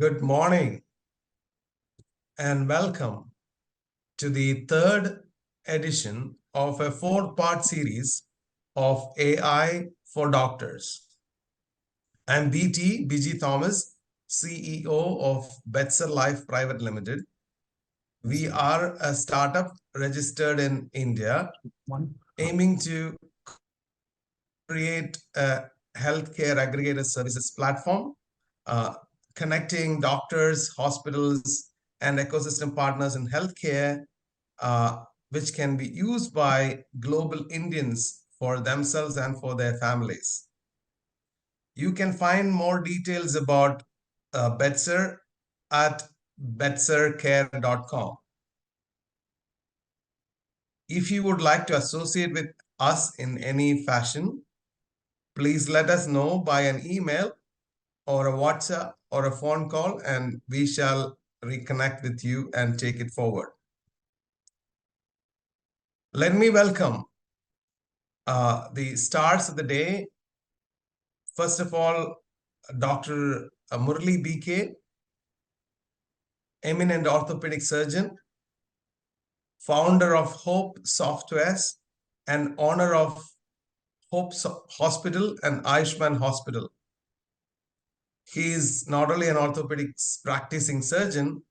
Good morning and welcome to the third edition of a four-part series of AI for Doctors. I'm BG Thomas, CEO of Betzer Life Private Limited. We are a startup registered in India, aiming to create a healthcare aggregator services platform, connecting doctors, hospitals, and ecosystem partners in healthcare, which can be used by global Indians for themselves and for their families. You can find more details about Betzer at betzercare.com. If you would like to associate with us in any fashion, please let us know by an email or a WhatsApp or a phone call, and we shall reconnect with you and take it forward. Let me welcome the stars of the day. First of all, Dr. Murali B, eminent orthopedic surgeon, founder of Hope Softwares, and owner of Hope Hospital and Ayushman Hospital. He is not only an orthopedics practicing surgeon,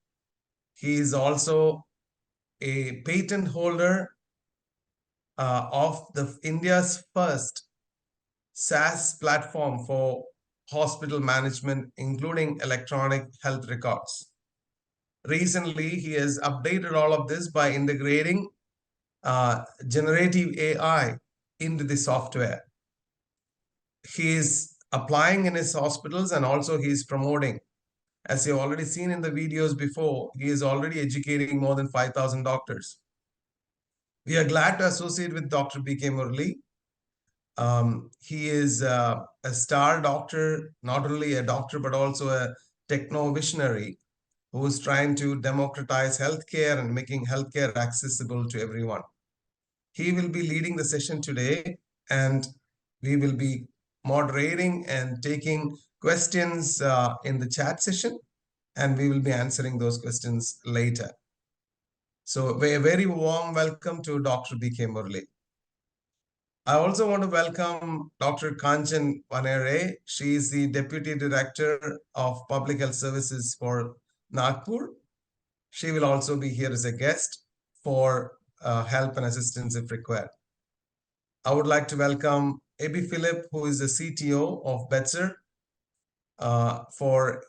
he is also a patent holder of India's first SaaS platform for hospital management, including electronic health records. Recently, he has updated all of this by integrating generative AI into the software. He is applying in his hospitals, and also he is promoting. As you've already seen in the videos before, he is already educating more than 5,000 doctors. We are glad to associate with Dr. B.K. Murali. He is a star doctor, not only a doctor, but also a techno visionary who is trying to democratize healthcare and making healthcare accessible to everyone. He will be leading the session today, and we will be moderating and taking questions in the chat session, and we will be answering those questions later. So a very warm welcome to Dr. B.K. Murali. I also want to welcome Dr. Kanchan Vanere. She is the Deputy Director of Public Health Services for Nagpur. She will also be here as a guest for help and assistance if required. I would like to welcome A.B. Philip, who is the CTO of Betzer, for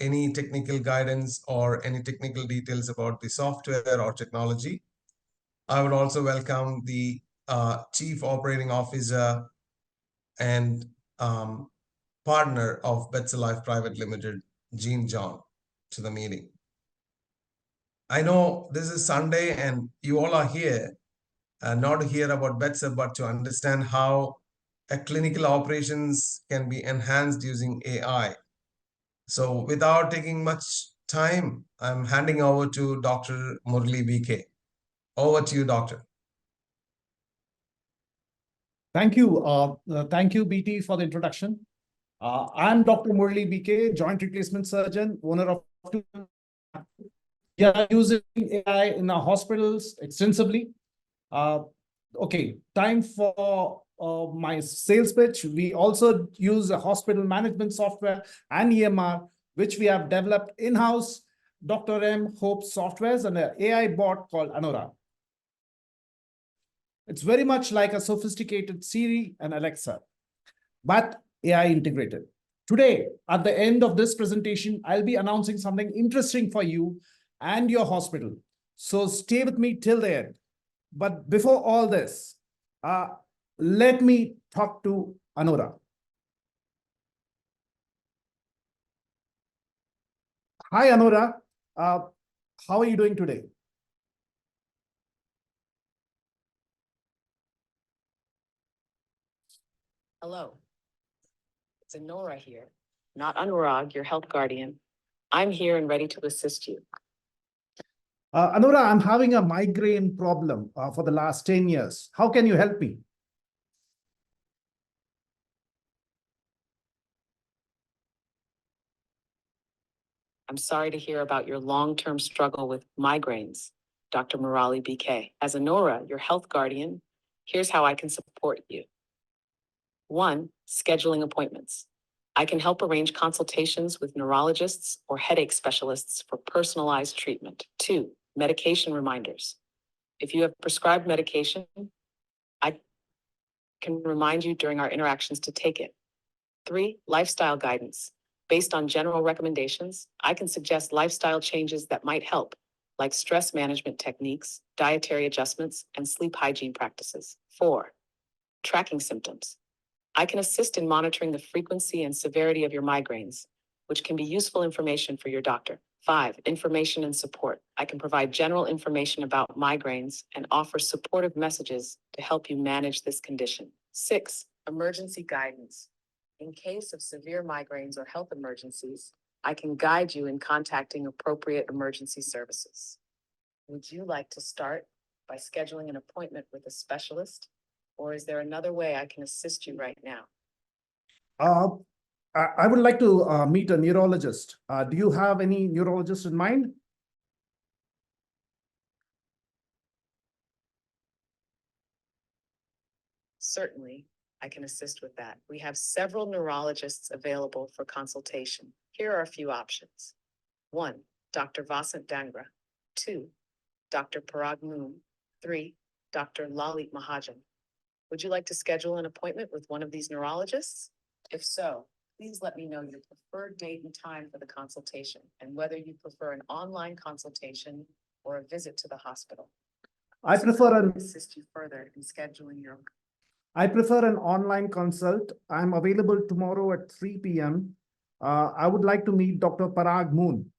any technical guidance or any technical details about the software or technology. I would also welcome the Chief Operating Officer and partner of Betzer Life Private Limited, Jean John, to the meeting. I know this is Sunday and you all are here, not to hear about Betzer, but to understand how a clinical operations can be enhanced using AI. So without taking much time, I'm handing over to Dr. Murali B. Over to you, doctor. Thank you, BT, for the introduction. I'm Dr. Murali B, joint replacement surgeon, owner of two. We are using AI in our hospitals extensively. Okay, time for my sales pitch. We also use a hospital management software and EMR, which we have developed in-house, Dr. M Hope Softwares, and an AI bot called Anura. It's very much like a sophisticated Siri and Alexa, but AI integrated. Today, at the end of this presentation, I'll be announcing something interesting for you and your hospital. So stay with me till the end. But before all this, let me talk to Anura. Hi, Anura. How are you doing today? Hello. It's Anura here, not Anurag, your health guardian. I'm here and ready to assist you. Anura, I'm having a migraine problem for the last 10 years. How can you help me? I'm sorry to hear about your long-term struggle with migraines, Dr. Murali BK. As a Nora, your health guardian, here's how I can support you. 1. Scheduling appointments. I can help arrange consultations with neurologists or headache specialists for personalized treatment. 2. Medication reminders. If you have prescribed medication, I can remind you during our interactions to take it. 3. Lifestyle guidance. Based on general recommendations, I can suggest lifestyle changes that might help, like stress management techniques, dietary adjustments, and sleep hygiene practices. 4. Tracking symptoms. I can assist in monitoring the frequency and severity of your migraines, which can be useful information for your doctor. 5. Information and support. I can provide general information about migraines and offer supportive messages to help you manage this condition. 6. Emergency guidance. In case of severe migraines or health emergencies, I can guide you in contacting appropriate emergency services. Would you like to start by scheduling an appointment with a specialist? Or is there another way I can assist you right now? I would like to meet a neurologist. Do you have any neurologist in mind? Certainly, I can assist with that. We have several neurologists available for consultation. Here are a few options. 1. Dr. Vasant Dangra. 2. Dr. Parag Moon. 3. Dr. Lalit Mahajan. Would you like to schedule an appointment with one of these neurologists? If so, please let me know your preferred date and time for the consultation and whether you prefer an online consultation or a visit to the hospital. I prefer an assist you further in scheduling your online consult. I'm available tomorrow at 3 p.m. I would like to meet Dr. Parag Moon.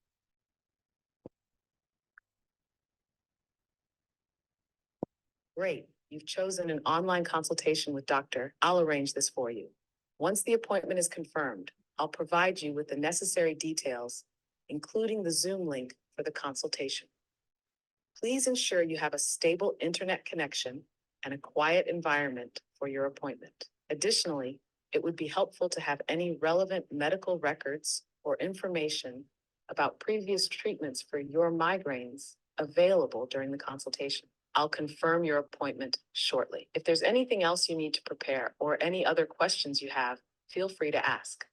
Great. You've chosen an online consultation with Doctor. I'll arrange this for you. Once the appointment is confirmed, I'll provide you with the necessary details, including the Zoom link for the consultation. Please ensure you have a stable internet connection and a quiet environment for your appointment. Additionally, it would be helpful to have any relevant medical records or information about previous treatments for your migraines available during the consultation. I'll confirm your appointment shortly. If there's anything else you need to prepare or any other questions you have, feel free to ask.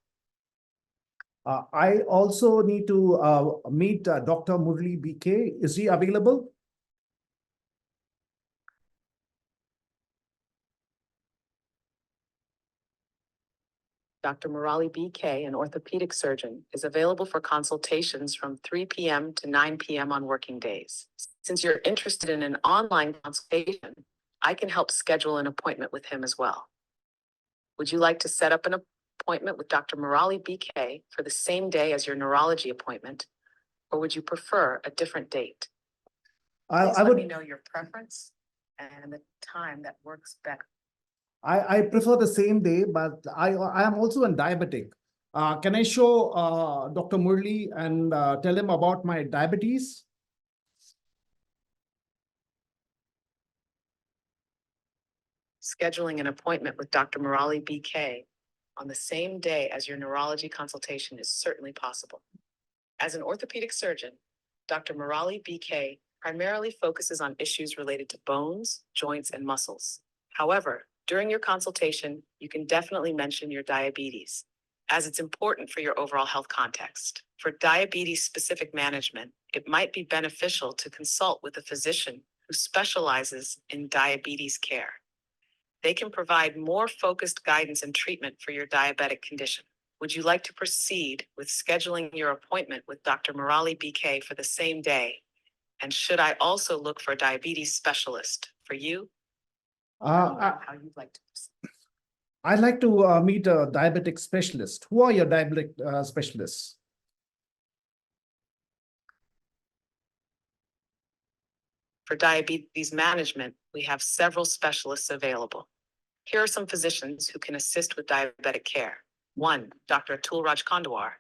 I also need to meet Dr. Murali BK. Is he available? Dr. Murali BK, an orthopedic surgeon, is available for consultations from 3 p.m. to 9 p.m. on working days. Since you're interested in an online consultation, I can help schedule an appointment with him as well. Would you like to set up an appointment with Dr. Murali BK for the same day as your neurology appointment, or would you prefer a different date? Please let me know your preference and the time that works better. I prefer the same day, but I am also a diabetic. Can I show Dr. Murali and tell him about my diabetes? Scheduling an appointment with Dr. Murali BK on the same day as your neurology consultation is certainly possible. As an orthopedic surgeon, Dr. Murali BK primarily focuses on issues related to bones, joints, and muscles. However, during your consultation, you can definitely mention your diabetes, as it's important for your overall health context. For diabetes-specific management, it might be beneficial to consult with a physician who specializes in diabetes care. They can provide more focused guidance and treatment for your diabetic condition. Would you like to proceed with scheduling your appointment with Dr. Murali BK for the same day? And should I also look for a diabetes specialist for you? How you'd like to proceed. I'd like to meet a diabetic specialist. Who are your diabetic specialists? For diabetes management, we have several specialists available. Here are some physicians who can assist with diabetic care. 1. Dr. Atul Raj Kandawar.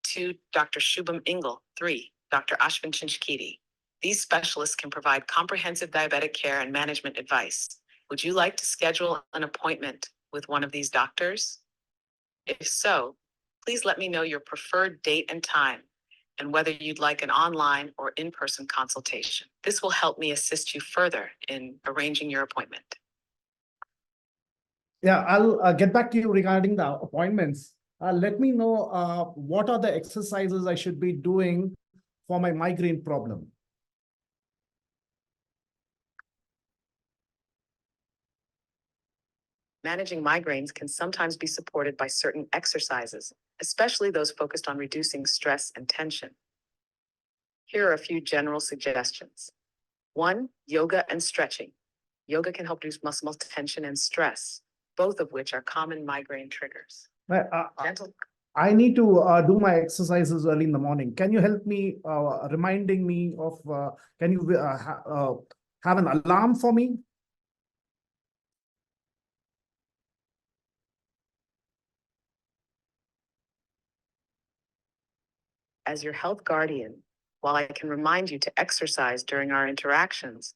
2. Dr. Shubham Ingle. 3. Dr. Ashwin Chinchkiti. These specialists can provide comprehensive diabetic care and management advice. Would you like to schedule an appointment with one of these doctors? If so, please let me know your preferred date and time, and whether you'd like an online or in-person consultation. This will help me assist you further in arranging your appointment. Yeah, I'll get back to you regarding the appointments. Let me know what are the exercises I should be doing for my migraine problem. Managing migraines can sometimes be supported by certain exercises, especially those focused on reducing stress and tension. Here are a few general suggestions. 1, yoga and stretching. Yoga can help reduce muscle tension and stress, both of which are common migraine triggers. Gentle. I need to do my exercises early in the morning. Can you help me reminding me of, can you have an alarm for me? As your health guardian, while I can remind you to exercise during our interactions,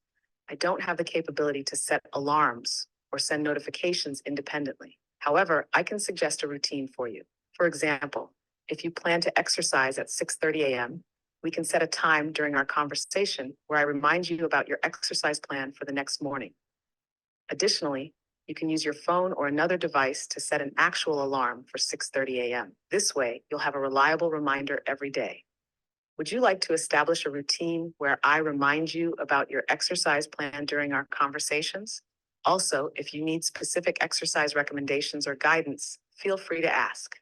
I don't have the capability to set alarms or send notifications independently. However, I can suggest a routine for you. For example, if you plan to exercise at 6:30 a.m., we can set a time during our conversation where I remind you about your exercise plan for the next morning. Additionally, you can use your phone or another device to set an actual alarm for 6:30 a.m. This way, you'll have a reliable reminder every day. Would you like to establish a routine where I remind you about your exercise plan during our conversations? Also, if you need specific exercise recommendations or guidance, feel free to ask.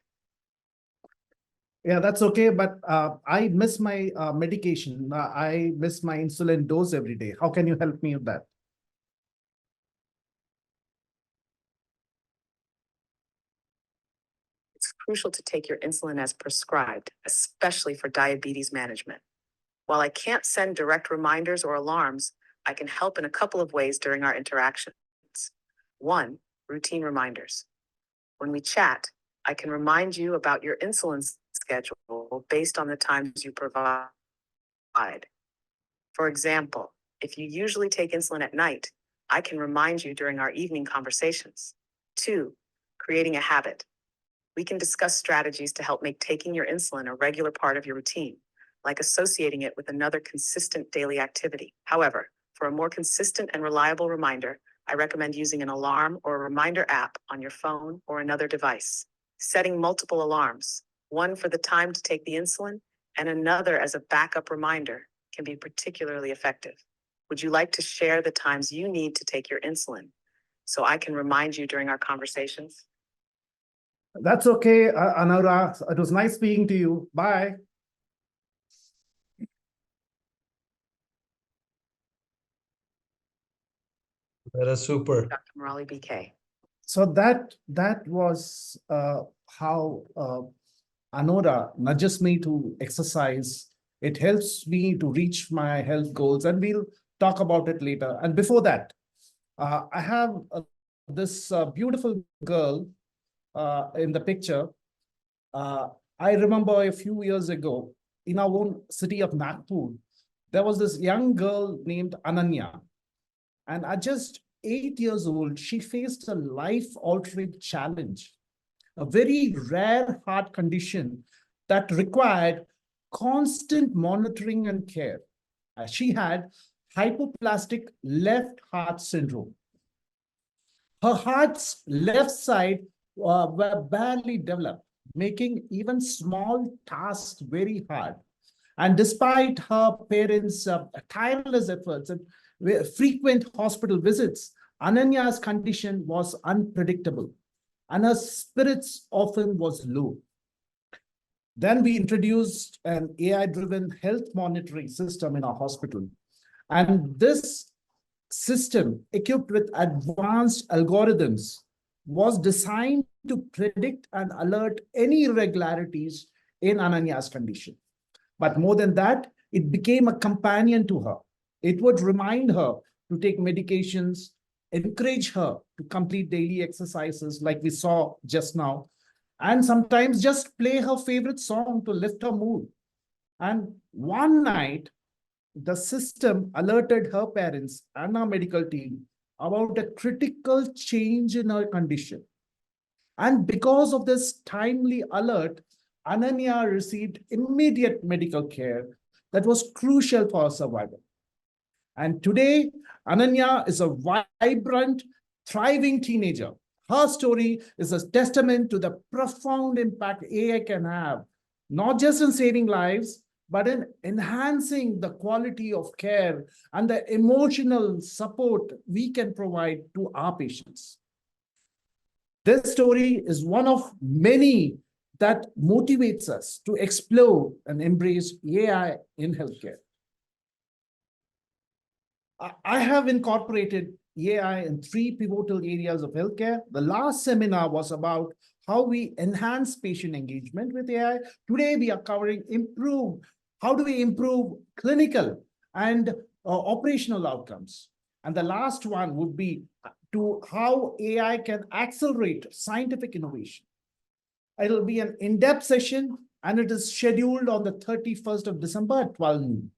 Yeah, that's okay, but I miss my medication. I miss my insulin dose every day. How can you help me with that? It's crucial to take your insulin as prescribed, especially for diabetes management. While I can't send direct reminders or alarms, I can help in a couple of ways during our interactions. 1, routine reminders. When we chat, I can remind you about your insulin schedule based on the times you provide. For example, if you usually take insulin at night, I can remind you during our evening conversations. 2, creating a habit. We can discuss strategies to help make taking your insulin a regular part of your routine, like associating it with another consistent daily activity. However, for a more consistent and reliable reminder, I recommend using an alarm or a reminder app on your phone or another device. Setting multiple alarms, one for the time to take the insulin and another as a backup reminder, can be particularly effective. Would you like to share the times you need to take your insulin so I can remind you during our conversations? That's okay, Anura. It was nice speaking to you. Bye. That is super. Dr. Murali BK. So that was how Anura nudges me to exercise. It helps me to reach my health goals, and we'll talk about it later. And before that, I have this beautiful girl in the picture. I remember a few years ago in our own city of Nagpur, there was this young girl named Ananya. And at just 8 years old, she faced a life-altering challenge, a very rare heart condition that required constant monitoring and care. She had hypoplastic left heart syndrome. Her heart's left side were barely developed, making even small tasks very hard. And despite her parents' tireless efforts and frequent hospital visits, Ananya's condition was unpredictable, and her spirits often was low. Then we introduced an AI-driven health monitoring system in our hospital. And this system, equipped with advanced algorithms, was designed to predict and alert any irregularities in Ananya's condition. But more than that, it became a companion to her. It would remind her to take medications, encourage her to complete daily exercises like we saw just now, and sometimes just play her favorite song to lift her mood. And one night, the system alerted her parents and our medical team about a critical change in her condition. And because of this timely alert, Ananya received immediate medical care that was crucial for her survival. And today, Ananya is a vibrant, thriving teenager. Her story is a testament to the profound impact AI can have, not just in saving lives, but in enhancing the quality of care and the emotional support we can provide to our patients. This story is one of many that motivates us to explore and embrace AI in healthcare. I have incorporated AI in 3 pivotal areas of healthcare. The last seminar was about how we enhance patient engagement with AI. Today, we are covering how do we improve clinical and operational outcomes. And the last one would be to how AI can accelerate scientific innovation. It'll be an in-depth session, and it is scheduled on the 31st of December at 12 noon.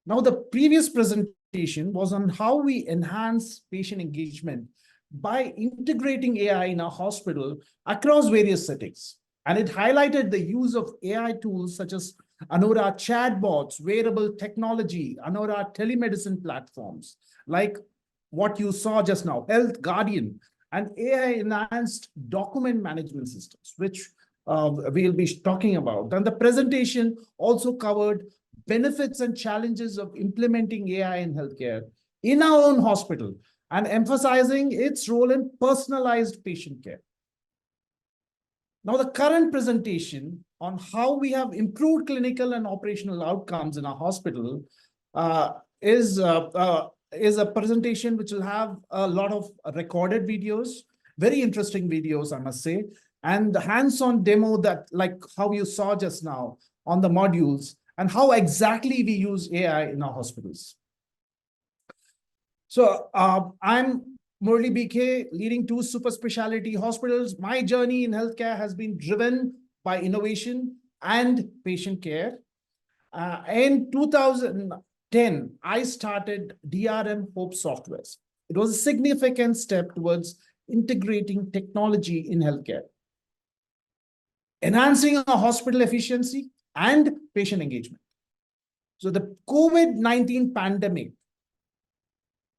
Now, the previous presentation was on how we enhance patient engagement by integrating AI in our hospital across various settings. And it highlighted the use of AI tools such as Anora chatbots, wearable technology, Anora telemedicine platforms, like what you saw just now, Health Guardian, and AI-enhanced document management systems, which we'll be talking about. And the presentation also covered benefits and challenges of implementing AI in healthcare in our own hospital and emphasizing its role in personalized patient care. Now, the current presentation on how we have improved clinical and operational outcomes in our hospital is a presentation which will have a lot of recorded videos, very interesting videos, I must say, and the hands-on demo that, like how you saw just now on the modules, and how exactly we use AI in our hospitals. So I'm Murali B, leading 2 super specialty hospitals. My journey in healthcare has been driven by innovation and patient care. In 2010, I started DRM Hope Softwares. It was a significant step towards integrating technology in healthcare, enhancing our hospital efficiency and patient engagement. So the COVID-19 pandemic,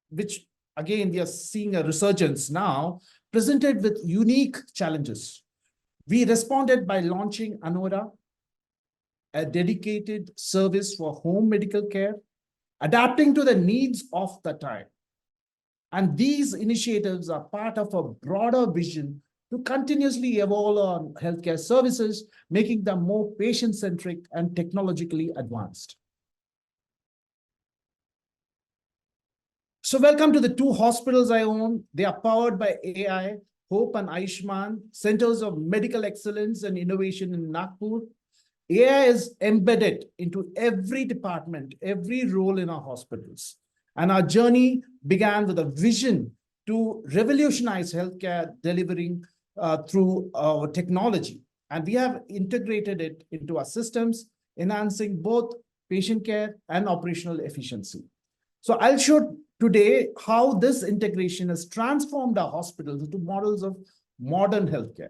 which again, we are seeing a resurgence now, presented with unique challenges. We responded by launching Anora, a dedicated service for home medical care, adapting to the needs of the time. And these initiatives are part of a broader vision to continuously evolve our healthcare services, making them more patient-centric and technologically advanced. So welcome to the 2 hospitals I own. They are powered by AI, Hope and Ayushman, Centers of Medical Excellence and Innovation in Nagpur. AI is embedded into every department, every role in our hospitals. And our journey began with a vision to revolutionize healthcare delivering through our technology. And we have integrated it into our systems, enhancing both patient care and operational efficiency. So I'll show today how this integration has transformed our hospitals into models of modern healthcare.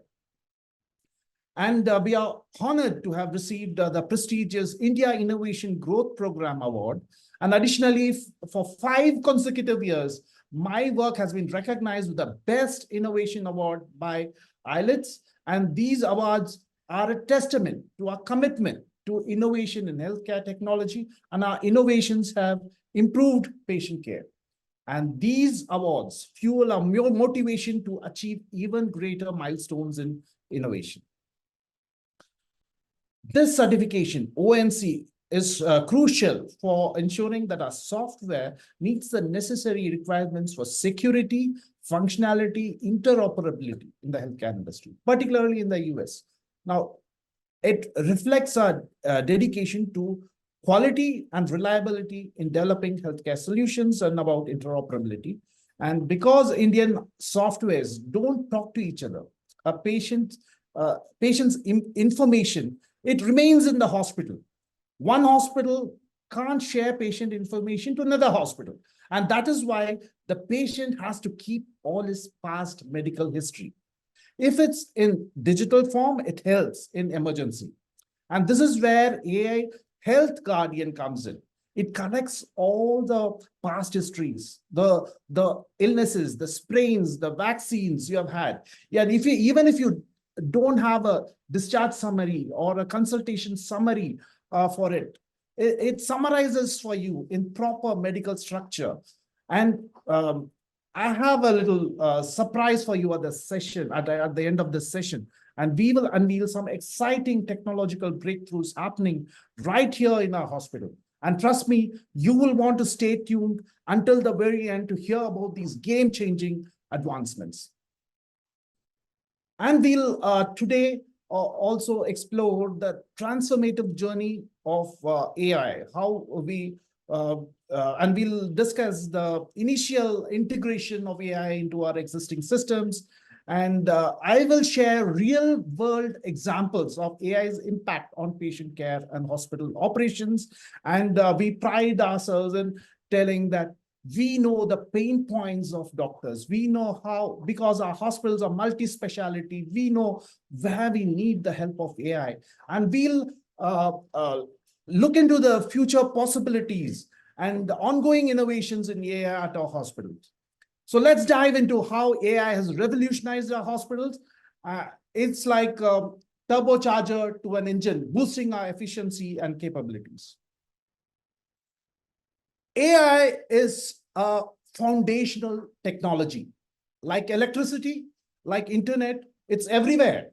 And we are honored to have received the prestigious India Innovation Growth Program Award. And additionally, for 5 consecutive years, my work has been recognized with the Best Innovation Award by IELTS. And these awards are a testament to our commitment to innovation in healthcare technology, and our innovations have improved patient care. And these awards fuel our motivation to achieve even greater milestones in innovation. This certification, ONC, is crucial for ensuring that our software meets the necessary requirements for security, functionality, interoperability in the healthcare industry, particularly in the US. Now, it reflects our dedication to quality and reliability in developing healthcare solutions and about interoperability. And because Indian softwares don't talk to each other, a patient's information, it remains in the hospital. One hospital can't share patient information to another hospital. And that is why the patient has to keep all his past medical history. If it's in digital form, it helps in emergency. And this is where AI Health Guardian comes in. It connects all the past histories, the illnesses, the sprains, the vaccines you have had. Yeah, and even if you don't have a discharge summary or a consultation summary for it summarizes for you in proper medical structure. And I have a little surprise for you at the session, at the end of this session. And we will unveil some exciting technological breakthroughs happening right here in our hospital. And trust me, you will want to stay tuned until the very end to hear about these game-changing advancements. And we'll today also explore the transformative journey of AI, how we and we'll discuss the initial integration of AI into our existing systems. And I will share real-world examples of AI's impact on patient care and hospital operations. And we pride ourselves in telling that we know the pain points of doctors. We know how, because our hospitals are multi-speciality, we know where we need the help of AI. And we'll look into the future possibilities and the ongoing innovations in AI at our hospitals. So let's dive into how AI has revolutionized our hospitals. It's like a turbocharger to an engine, boosting our efficiency and capabilities. AI is a foundational technology. Like electricity, like internet, it's everywhere.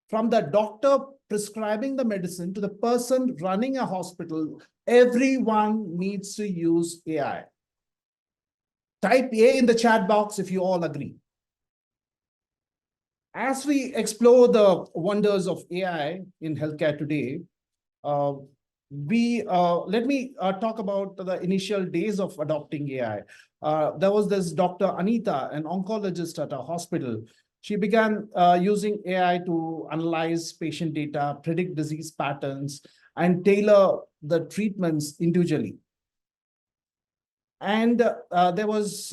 From the doctor prescribing the medicine to the person running a hospital, everyone needs to use AI. Type A in the chat box if you all agree. As we explore the wonders of AI in healthcare today, let me talk about the initial days of adopting AI. There was this Dr. Anita, an oncologist at a hospital. She began using AI to analyze patient data, predict disease patterns, and tailor the treatments individually. And there was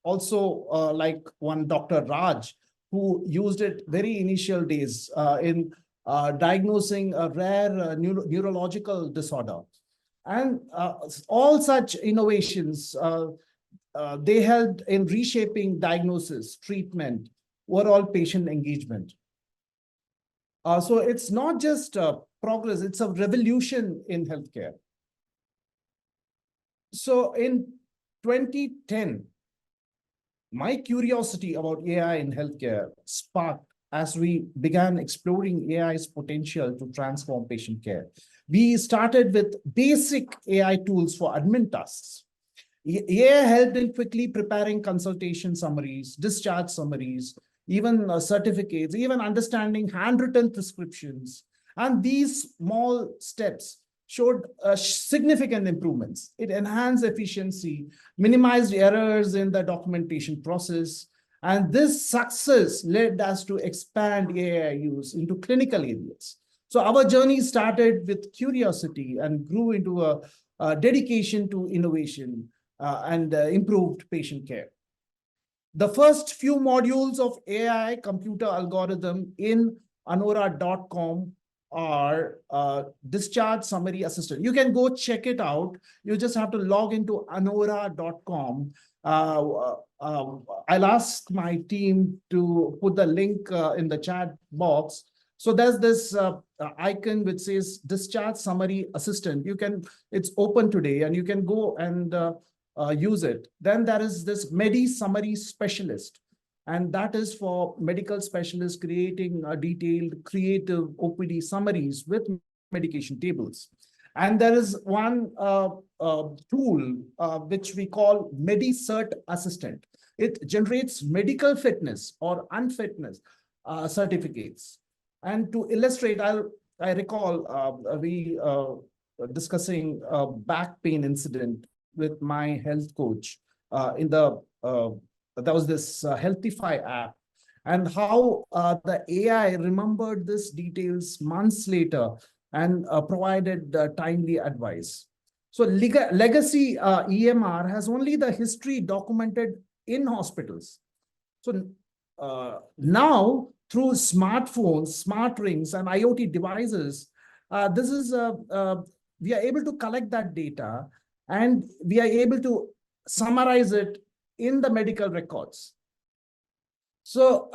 also like one Dr. Raj, who used it very initial days in diagnosing a rare neurological disorder. And all such innovations, they helped in reshaping diagnosis, treatment, overall patient engagement. So it's not just progress, it's a revolution in healthcare. So in 2010, my curiosity about AI in healthcare sparked as we began exploring AI's potential to transform patient care. We started with basic AI tools for admin tasks. AI helped in quickly preparing consultation summaries, discharge summaries, even certificates, even understanding handwritten prescriptions. And these small steps showed significant improvements. It enhanced efficiency, minimized errors in the documentation process, and this success led us to expand AI use into clinical areas. So our journey started with curiosity and grew into a dedication to innovation and improved patient care. The first few modules of AI computer algorithm in anora.com are discharge summary assistant. You can go check it out. You just have to log into anora.com. I'll ask my team to put the link in the chat box. So there's this icon which says discharge summary assistant. It's open today and you can go and use it. Then there is this Medi Summary Specialist. And that is for medical specialists creating detailed, creative OPD summaries with medication tables. And there is one tool which we call MediCert Assistant. It generates medical fitness or unfitness certificates. And to illustrate, I recall we discussing a back pain incident with my health coach there was this Healthify app, and how the AI remembered these details months later and provided timely advice. So legacy EMR has only the history documented in hospitals. So now through smartphones, smart rings, and IoT devices, we are able to collect that data and we are able to summarize it in the medical records. So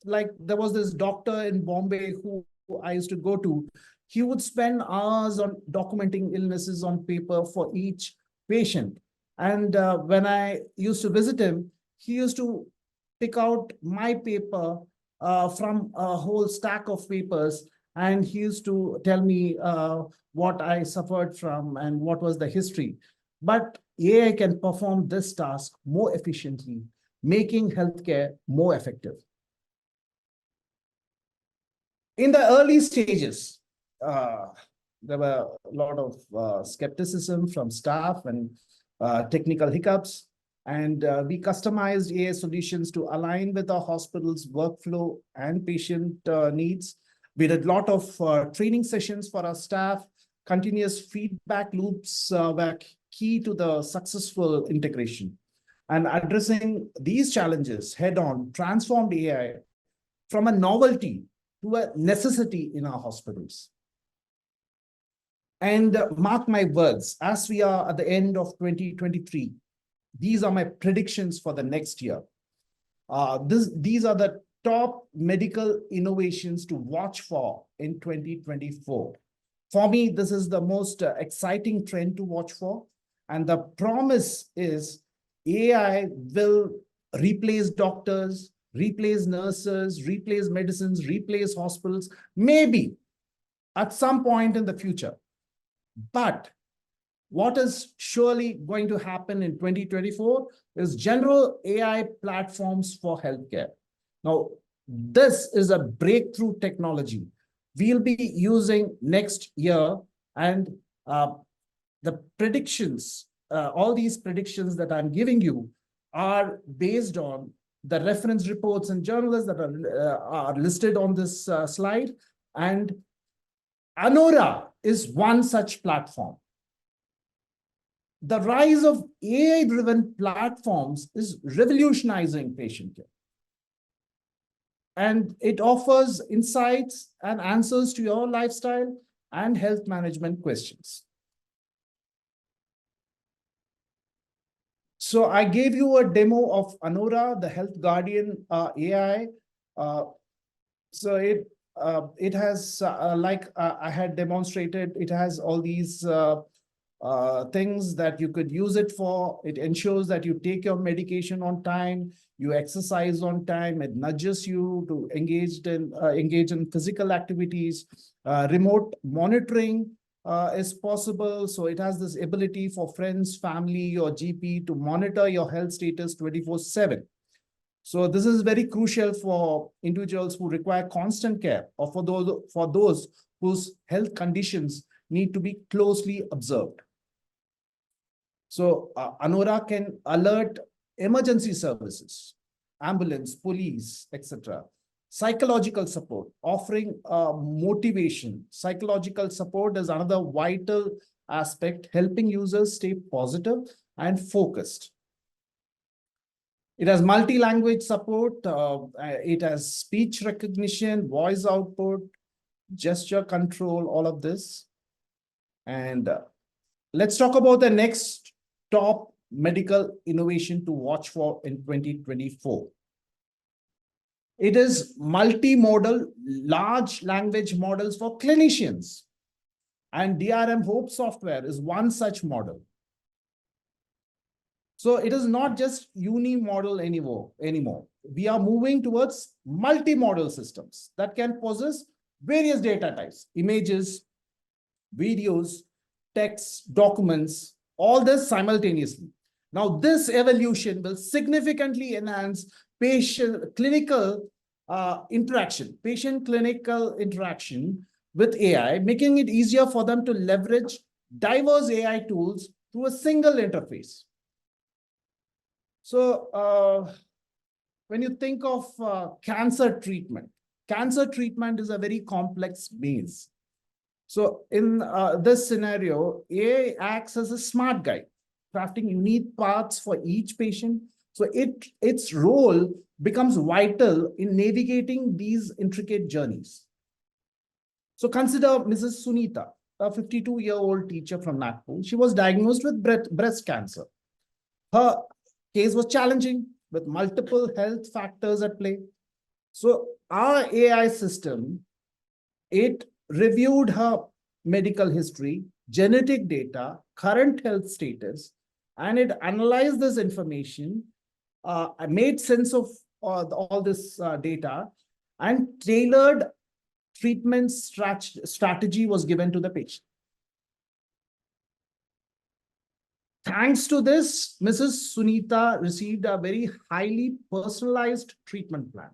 like there was this doctor in Bombay who I used to go to, he would spend hours on documenting illnesses on paper for each patient. And when I used to visit him, he used to pick out my paper from a whole stack of papers, and he used to tell me what I suffered from and what was the history. But AI can perform this task more efficiently, making healthcare more effective. In the early stages, there were a lot of skepticism from staff and technical hiccups, and we customized AI solutions to align with the hospital's workflow and patient needs. We did a lot of training sessions for our staff. Continuous feedback loops were key to the successful integration. And addressing these challenges head-on transformed AI from a novelty to a necessity in our hospitals. And mark my words, as we are at the end of 2023, these are my predictions for the next year. These are the top medical innovations to watch for in 2024. For me, this is the most exciting trend to watch for. And the promise is AI will replace doctors, replace nurses, replace medicines, replace hospitals, maybe at some point in the future. But what is surely going to happen in 2024 is general AI platforms for healthcare. Now, this is a breakthrough technology we'll be using next year, and the predictions, all these predictions that I'm giving you are based on the reference reports and journals that are listed on this slide. And Anora is one such platform. The rise of AI-driven platforms is revolutionizing patient care. And it offers insights and answers to your lifestyle and health management questions. So I gave you a demo of Anora, the Health Guardian AI. So it has, like I had demonstrated, it has all these things that you could use it for. It ensures that you take your medication on time, you exercise on time, it nudges you to engage in physical activities. Remote monitoring is possible. So it has this ability for friends, family, or GP to monitor your health status 24/7. So this is very crucial for individuals who require constant care, or for those whose health conditions need to be closely observed. So Anora can alert emergency services, ambulance, police, etc. Psychological support, offering motivation. Psychological support is another vital aspect, helping users stay positive and focused. It has multi-language support. It has speech recognition, voice output, gesture control, all of this. And let's talk about the next top medical innovation to watch for in 2024. It is multimodal large language models for clinicians. And DRM Hope software is one such model. So it is not just uni-model anymore. We are moving towards multi-model systems that can possess various data types, images, videos, text, documents, all this simultaneously. Now, this evolution will significantly enhance patient clinical interaction with AI, making it easier for them to leverage diverse AI tools through a single interface. So when you think of cancer treatment is a very complex maze. So in this scenario, AI acts as a smart guide, crafting unique paths for each patient So its role becomes vital in navigating these intricate journeys. So consider Mrs. Sunita, a 52-year-old teacher from Nagpur. She was diagnosed with breast cancer. Her case was challenging with multiple health factors at play. So our AI system, it reviewed her medical history, genetic data, current health status, and it analyzed this information, made sense of all this data, and tailored treatment strategy was given to the patient. Thanks to this, Mrs. Sunita received a very highly personalized treatment plan.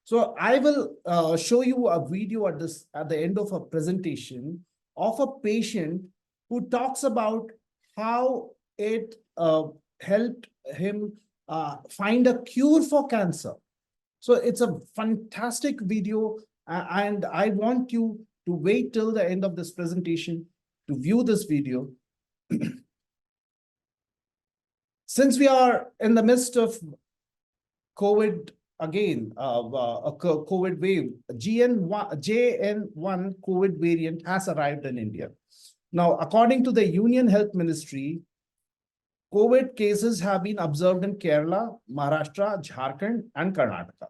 So I will show you a video at the end of a presentation of a patient who talks about how it helped him find a cure for cancer. So it's a fantastic video, and I want you to wait till the end of this presentation to view this video. Since we are in the midst of COVID again, a COVID wave, JN1 COVID variant has arrived in India. Now, according to the Union Health Ministry, COVID cases have been observed in Kerala, Maharashtra, Jharkhand, and Karnataka.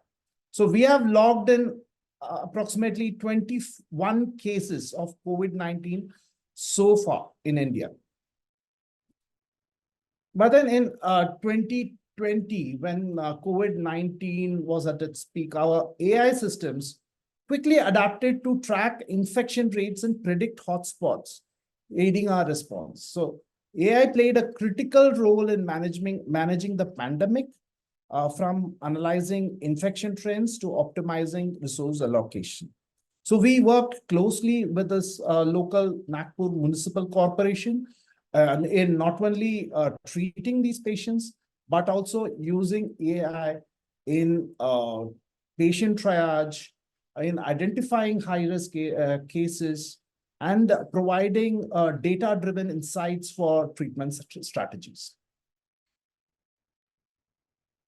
So we have logged in approximately 21 cases of COVID-19 so far in India. But then in 2020, when COVID-19 was at its peak, our AI systems quickly adapted to track infection rates and predict hotspots, aiding our response. So AI played a critical role in managing the pandemic, from analyzing infection trends to optimizing resource allocation. So we worked closely with this local Nagpur Municipal Corporation in not only treating these patients, but also using AI in patient triage, in identifying high-risk cases, and providing data-driven insights for treatment strategies.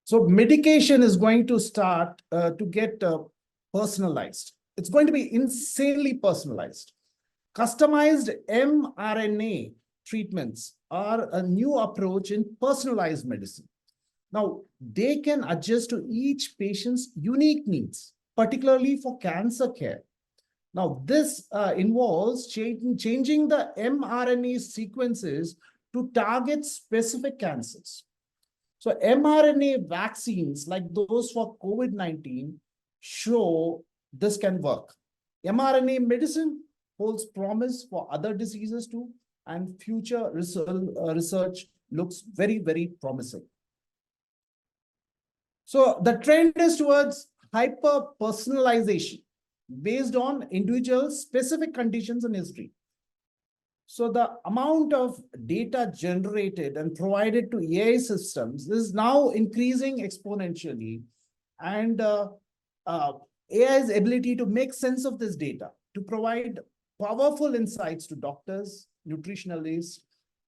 So medication is going to start to get personalized. It's going to be insanely personalized. Customized mRNA treatments are a new approach in personalized medicine. Now, they can adjust to each patient's unique needs, particularly for cancer care. Now, this involves changing the mRNA sequences to target specific cancers. So mRNA vaccines like those for COVID-19 show this can work. mRNA medicine holds promise for other diseases too, and future research looks very, very promising. So the trend is towards hyper-personalization based on individual specific conditions and history. So the amount of data generated and provided to AI systems is now increasing exponentially, and AI's ability to make sense of this data, to provide powerful insights to doctors, nutritionalists,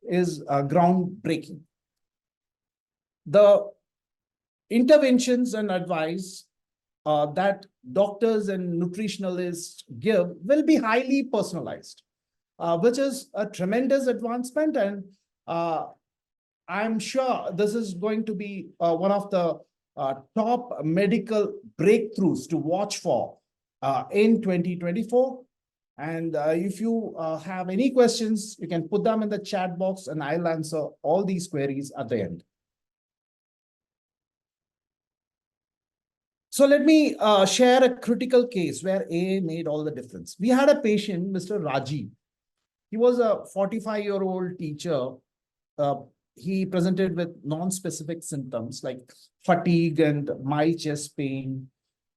is groundbreaking. The interventions and advice that doctors and nutritionalists give will be highly personalized, which is a tremendous advancement. And I'm sure this is going to be one of the top medical breakthroughs to watch for in 2024. And if you have any questions, you can put them in the chat box and I'll answer all these queries at the end. So let me share a critical case where AI made all the difference. We had a patient, Mr. Rajiv. He was a 45-year-old teacher. He presented with non-specific symptoms like fatigue and mild chest pain.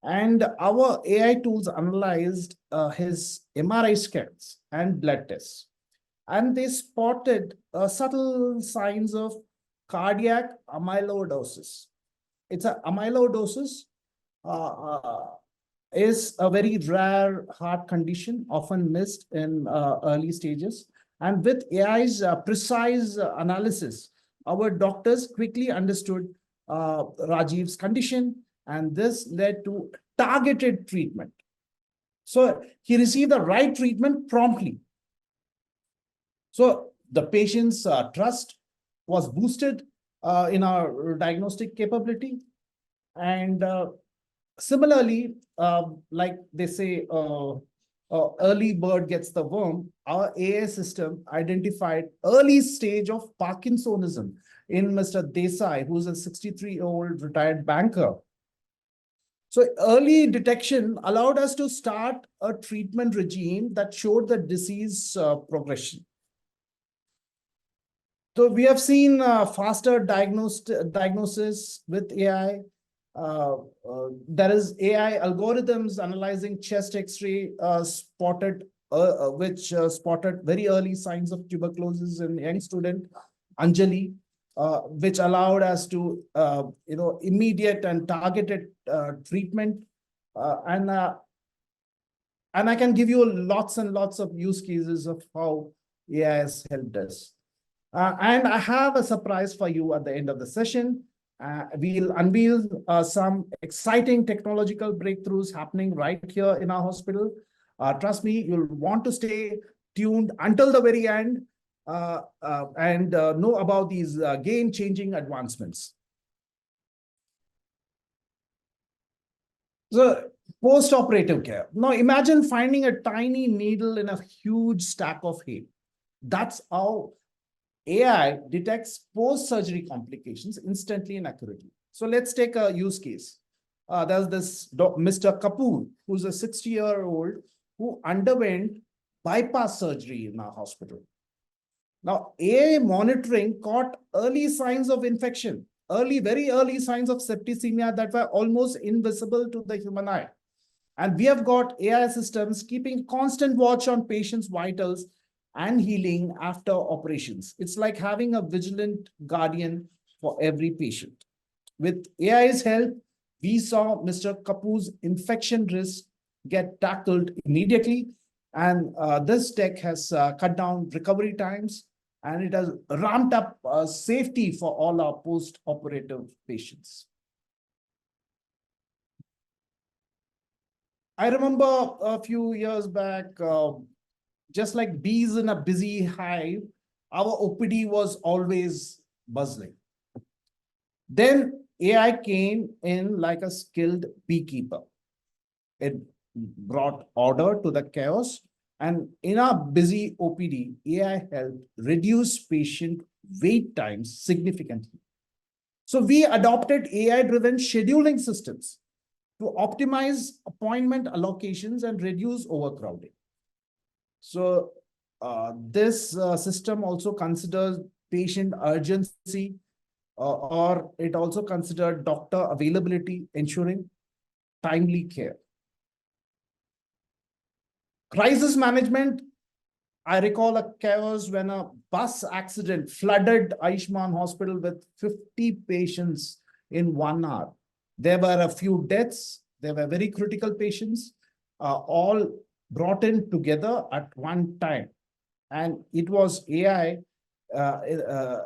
And our AI tools analyzed his MRI scans and blood tests. And they spotted subtle signs of cardiac amyloidosis. It's a amyloidosis is a very rare heart condition, often missed in early stages. And with AI's precise analysis, our doctors quickly understood Rajiv's condition, and this led to targeted treatment. So he received the right treatment promptly. So the patient's trust was boosted in our diagnostic capability. And similarly, like they say, early bird gets the worm, our AI system identified early stage of Parkinsonism in Mr. Desai, who's a 63-year-old retired banker. So early detection allowed us to start a treatment regime that showed the disease progression. So we have seen faster diagnosis with AI. There is AI algorithms analyzing chest X-ray which spotted very early signs of tuberculosis in young student Anjali, which allowed us to immediate and targeted treatment. And I can give you lots and lots of use cases of how AI has helped us. And I have a surprise for you at the end of the session. We'll unveil some exciting technological breakthroughs happening right here in our hospital. Trust me, you'll want to stay tuned until the very end and know about these game-changing advancements. So, post-operative care. Now, imagine finding a tiny needle in a huge stack of hay. That's how AI detects post-surgery complications instantly and accurately. So let's take a use case. There's this Mr. Kapoor, who's a 60-year-old who underwent bypass surgery in our hospital. Now, AI monitoring caught early signs of infection, very early signs of septicemia that were almost invisible to the human eye. And we have got AI systems keeping constant watch on patients' vitals and healing after operations. It's like having a vigilant guardian for every patient. With AI's help, we saw Mr. Kapoor's infection risk get tackled immediately. And this tech has cut down recovery times, and it has ramped up safety for all our post-operative patients. I remember a few years back, just like bees in a busy hive, our OPD was always bustling. Then AI came in like a skilled beekeeper. It brought order to the chaos. And in our busy OPD, AI helped reduce patient wait times significantly. So we adopted AI-driven scheduling systems to optimize appointment allocations and reduce overcrowding. So this system also considers patient urgency, or it also considered doctor availability, ensuring timely care. Crisis management. I recall a chaos when a bus accident flooded Ayushman Hospital with 50 patients in 1 hour. There were a few deaths. There were very critical patients, all brought in together at one time. And it was AI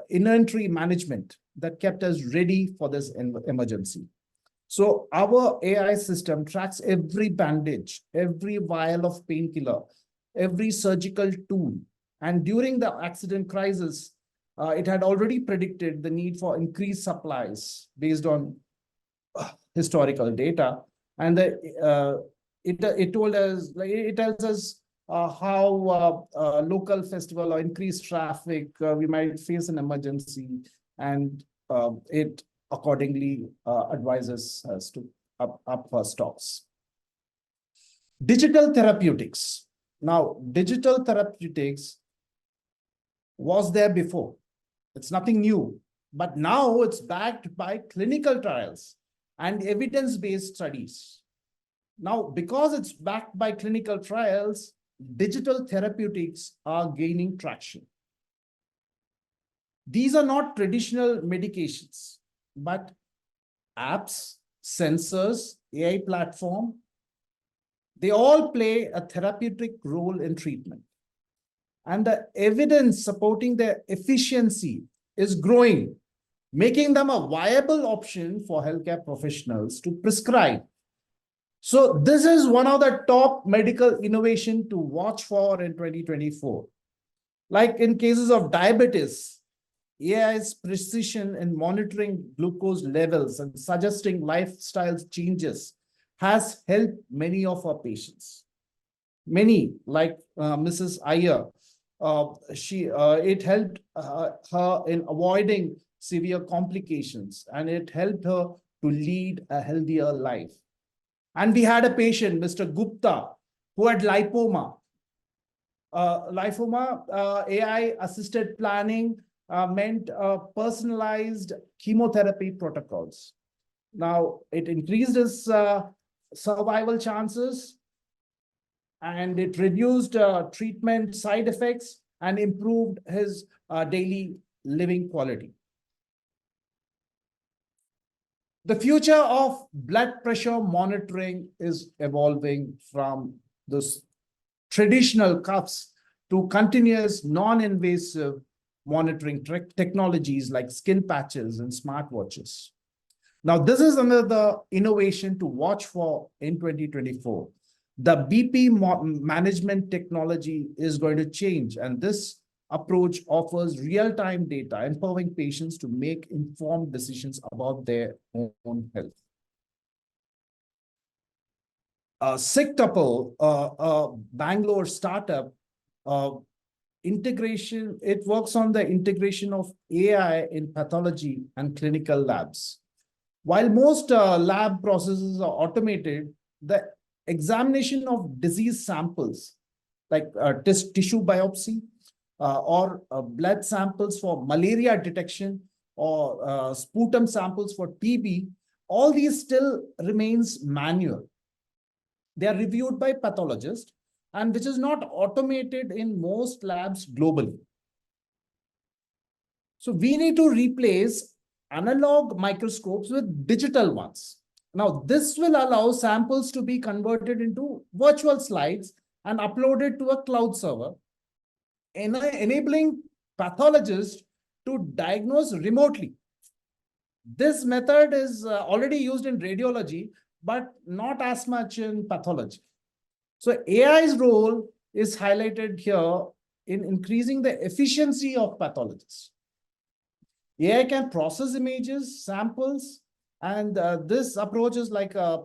inventory management that kept us ready for this emergency. So our AI system tracks every bandage, every vial of painkiller, every surgical tool. And during the accident crisis, it had already predicted the need for increased supplies based on historical data. And it told us, like, it tells us how local festival or increased traffic, we might face an emergency, and it accordingly advises us to up our stocks. Digital therapeutics. Now, digital therapeutics was there before. It's nothing new, but now it's backed by clinical trials and evidence-based studies. Now, because it's backed by clinical trials, digital therapeutics are gaining traction. These are not traditional medications, but apps, sensors, AI platform, they all play a therapeutic role in treatment. And the evidence supporting their efficiency is growing making them a viable option for healthcare professionals to prescribe. So this is one of the top medical innovation to watch for in 2024. Like in cases of diabetes, AI's precision in monitoring glucose levels and suggesting lifestyle changes has helped many of our patients. Many, like Mrs. Iyer, it helped her in avoiding severe complications, and it helped her to lead a healthier life. And we had a patient, Mr. Gupta, who had lipoma. AI-assisted planning meant personalized chemotherapy protocols. Now, it increased his survival chances, and it reduced treatment side effects and improved his daily living quality. The future of blood pressure monitoring is evolving from this traditional cuffs to continuous non-invasive monitoring technologies like skin patches and smartwatches. Now, this is another innovation to watch for in 2024. The BP management technology is going to change, and this approach offers real-time data, empowering patients to make informed decisions about their own health. Sigtuple, a Bangalore startup, it works on the integration of AI in pathology and clinical labs. While most lab processes are automated, the examination of disease samples like tissue biopsy or blood samples for malaria detection or sputum samples for TB, all these still remains manual. They are reviewed by pathologists, and which is not automated in most labs globally. So we need to replace analog microscopes with digital ones. Now, this will allow samples to be converted into virtual slides and uploaded to a cloud server, enabling pathologists to diagnose remotely. This method is already used in radiology, but not as much in pathology. So AI's role is highlighted here in increasing the efficiency of pathologists. AI can process images, samples, and this approach is like a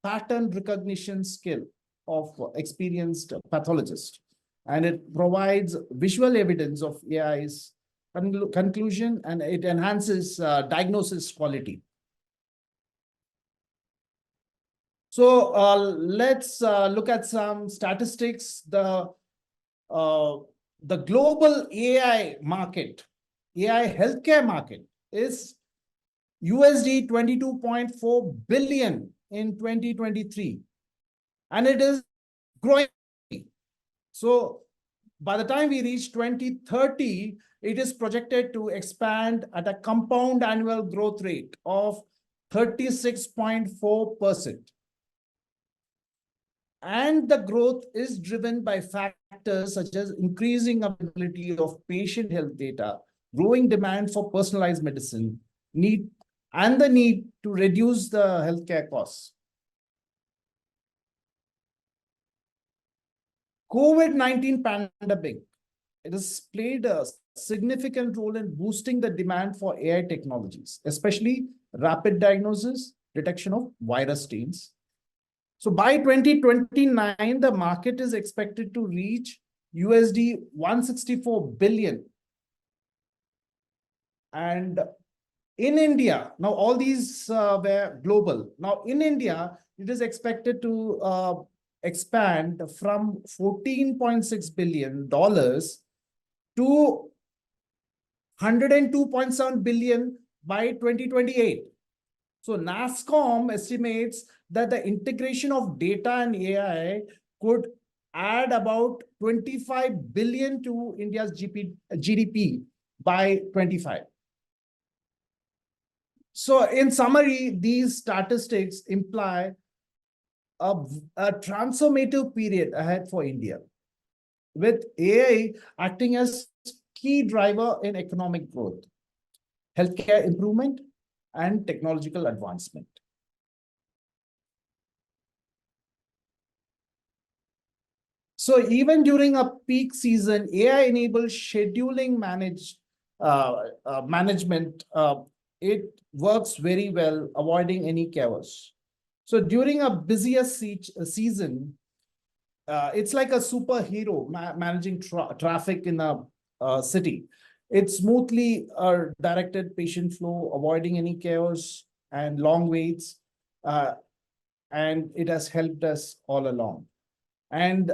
pattern recognition skill of experienced pathologists. And it provides visual evidence of AI's conclusion, and it enhances diagnosis quality. So let's look at some statistics. The global AI market, AI healthcare market, is USD 22.4 billion in 2023, and it is growing. So by the time we reach 2030, it is projected to expand at a compound annual growth rate of 36.4%. And the growth is driven by factors such as increasing availability of patient health data, growing demand for personalized medicine, and the need to reduce the healthcare costs. COVID-19 pandemic, it has played a significant role in boosting the demand for AI technologies, especially rapid diagnosis, detection of virus strains. So by 2029, the market is expected to reach USD 164 billion. And in India, now all these were global. Now in India, it is expected to expand from $14.6 billion to $102.7 billion by 2028. So NASSCOM estimates that the integration of data and AI could add about 25 billion to India's GDP by 25. So in summary, these statistics imply a transformative period ahead for India, with AI acting as key driver in economic growth, healthcare improvement, and technological advancement. So even during a peak season, AI-enabled scheduling management, it works very well, avoiding any chaos. So during a busiest season, it's like a superhero managing traffic in a city. It smoothly directed patient flow, avoiding any chaos and long waits, and it has helped us all along. And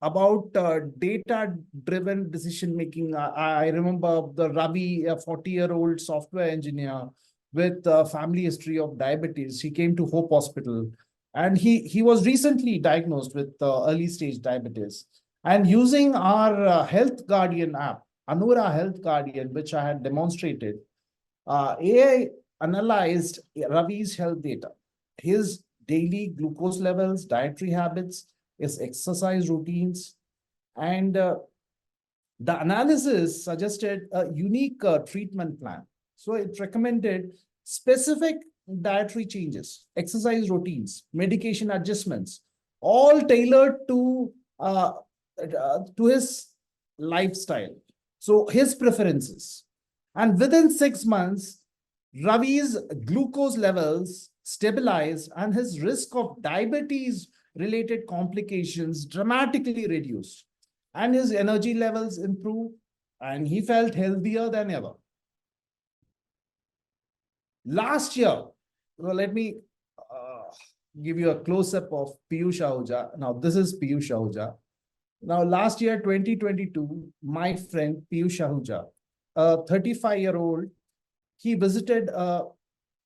about data-driven decision-making, I remember the Ravi, a 40-year-old software engineer with a family history of diabetes. He came to Hope Hospital, and he was recently diagnosed with early-stage diabetes. And using our Health Guardian app, Anura Health Guardian, which I had demonstrated, AI analyzed Ravi's health data, his daily glucose levels, dietary habits, his exercise routines, and the analysis suggested a unique treatment plan. So it recommended specific dietary changes, exercise routines, medication adjustments, all tailored to his lifestyle, so his preferences. And within 6 months, Ravi's glucose levels stabilized and his risk of diabetes-related complications dramatically reduced. And his energy levels improved, and he felt healthier than ever. Last year, well, let me give you a close-up of Piyush Ahuja. Now, this is Piyush Ahuja. Now, last year, 2022, my friend Piyush Ahuja, a 35-year-old, he visited a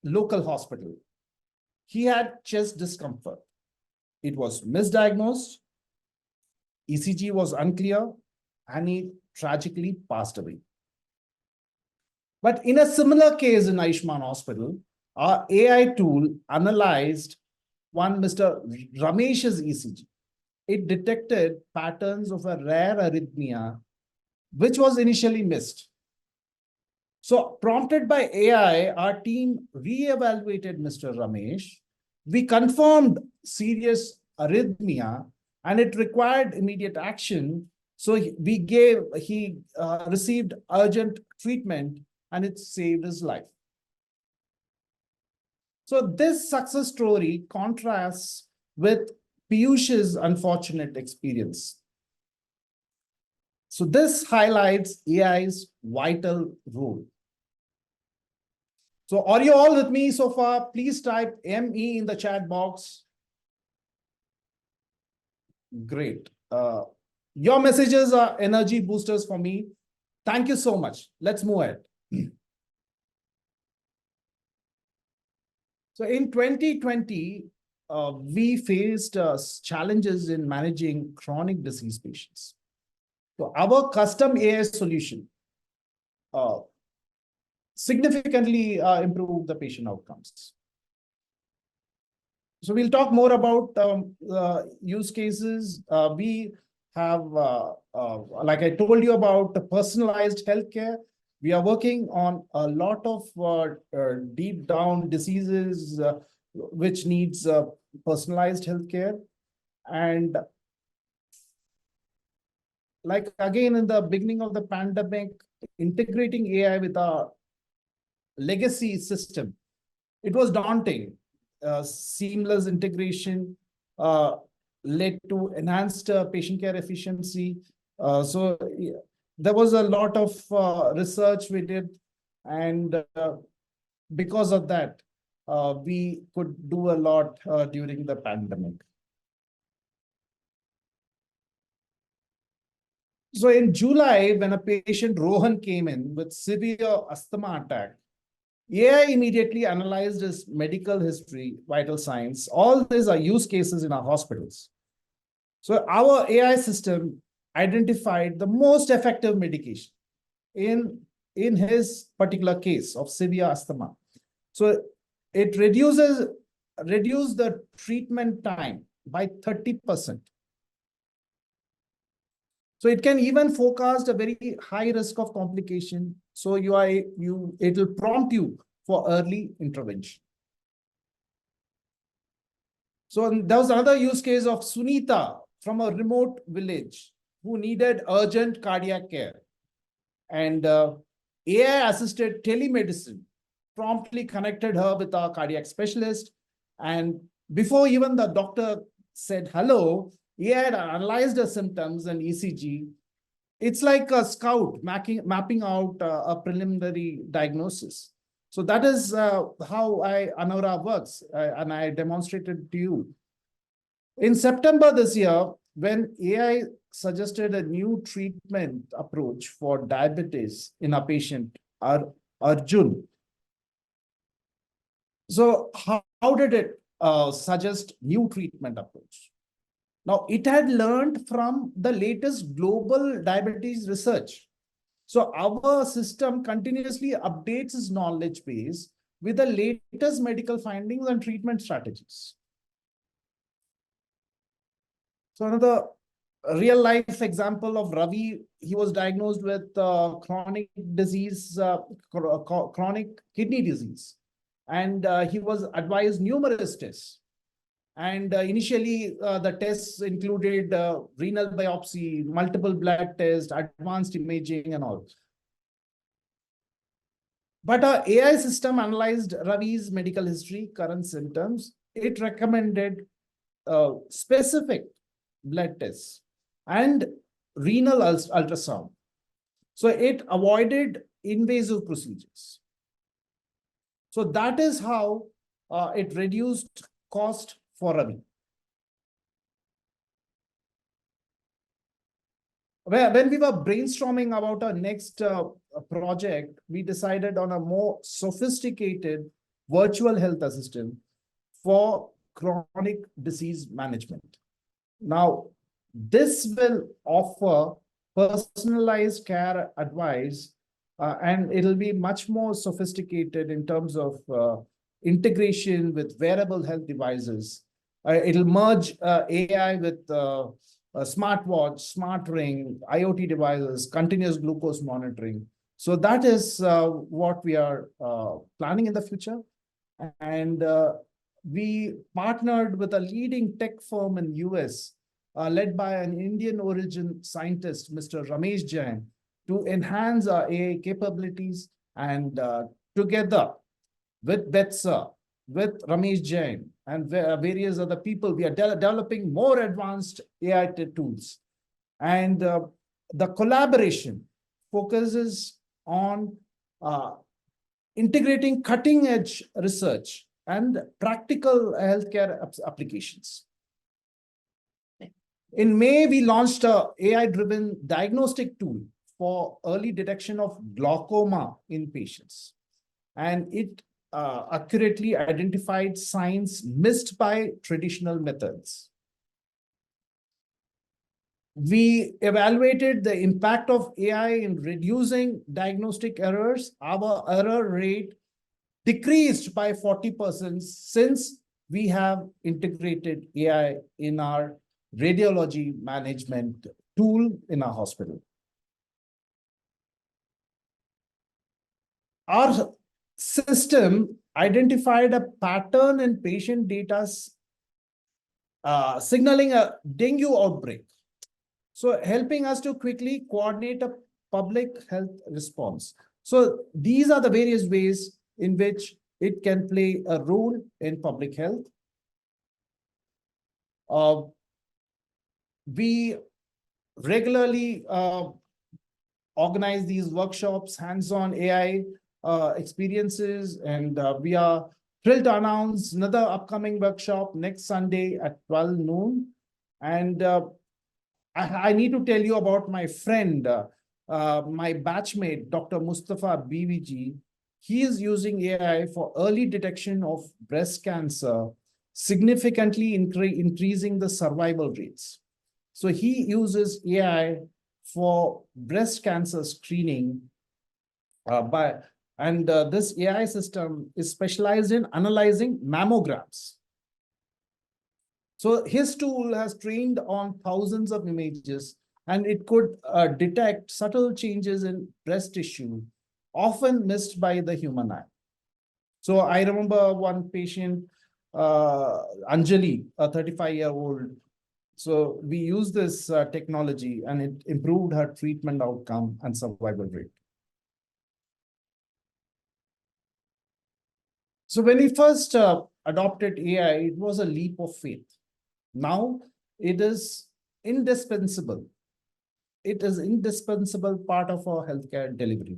local hospital. He had chest discomfort. It was misdiagnosed, ECG was unclear, and he tragically passed away. But in a similar case in Ayushman Hospital, our AI tool analyzed one Mr. Ramesh's ECG. It detected patterns of a rare arrhythmia, which was initially missed. So, prompted by AI, our team re-evaluated Mr. Ramesh. We confirmed serious arrhythmia, and it required immediate action. So he received urgent treatment, and it saved his life. So this success story contrasts with Piyush's unfortunate experience. So this highlights AI's vital role. So are you all with me so far? Please type ME in the chat box. Great. Your messages are energy boosters for me. Thank you so much. Let's move ahead. So in 2020, we faced challenges in managing chronic disease patients. So our custom AI solution significantly improved the patient outcomes. So we'll talk more about use cases. We have, like I told you about the personalized healthcare. We are working on a lot of deep down diseases which needs personalized healthcare. And like again, in the beginning of the pandemic, integrating AI with our legacy system, it was daunting. Seamless integration led to enhanced patient care efficiency. So there was a lot of research we did, and because of that, we could do a lot during the pandemic. So in July, when a patient Rohan came in with severe asthma attack, AI immediately analyzed his medical history, vital signs. All these are use cases in our hospitals. So our AI system identified the most effective medication in his particular case of severe asthma. So it reduced the treatment time by 30%. So it can even forecast a very high risk of complication. So it will prompt you for early intervention. So there was another use case of Sunita from a remote village who needed urgent cardiac care. And AI-assisted telemedicine promptly connected her with a cardiac specialist. And before even the doctor said hello, AI had analyzed her symptoms and ECG. It's like a scout mapping out a preliminary diagnosis. So that is how Anora works, and I demonstrated to you. In September this year, when AI suggested a new treatment approach for diabetes in a patient, Arjun. So how did it suggest new treatment approach? Now, it had learned from the latest global diabetes research. So our system continuously updates its knowledge base with the latest medical findings and treatment strategies. So another real life example of Ravi, he was diagnosed with chronic disease, chronic kidney disease. And he was advised numerous tests. And initially, the tests included renal biopsy, multiple blood tests, advanced imaging, and all. But our AI system analyzed Ravi's medical history, current symptoms. It recommended specific blood tests and renal ultrasound. So it avoided invasive procedures. So that is how it reduced cost for Ravi. When we were brainstorming about our next project, we decided on a more sophisticated virtual health assistant for chronic disease management. Now, this will offer personalized care advice, and it'll be much more sophisticated in terms of integration with wearable health devices. It'll merge AI with a smartwatch, smart ring, IoT devices, continuous glucose monitoring. So that is what we are planning in the future. And we partnered with a leading tech firm in US, led by an Indian origin scientist, Mr. Ramesh Jain, to enhance our AI capabilities. And together with Betsa, with Ramesh Jain, and various other people, we are developing more advanced AI tools. And the collaboration focuses on integrating cutting-edge research and practical healthcare applications. In May, we launched an AI-driven diagnostic tool for early detection of glaucoma in patients. And it accurately identified signs missed by traditional methods. We evaluated the impact of AI in reducing diagnostic errors. Our error rate decreased by 40% since we have integrated AI in our radiology management tool in our hospital. Our system identified a pattern in patient data signaling a dengue outbreak. So helping us to quickly coordinate a public health response. So these are the various ways in which it can play a role in public health. We regularly organize these workshops, hands-on AI experiences, and we are thrilled to announce another upcoming workshop next Sunday at 12 noon. And I need to tell you about my friend, my batchmate, Dr. Mustafa BVG. He is using AI for early detection of breast cancer, significantly increasing the survival rates. So he uses AI for breast cancer screening this AI system is specialized in analyzing mammograms. So his tool has trained on thousands of images and it could detect subtle changes in breast tissue, often missed by the human eye. So I remember one patient, Anjali, a 35-year-old. So we used this technology and it improved her treatment outcome and survival rate. So when we first adopted AI, it was a leap of faith. Now it is indispensable. It is indispensable part of our healthcare delivery.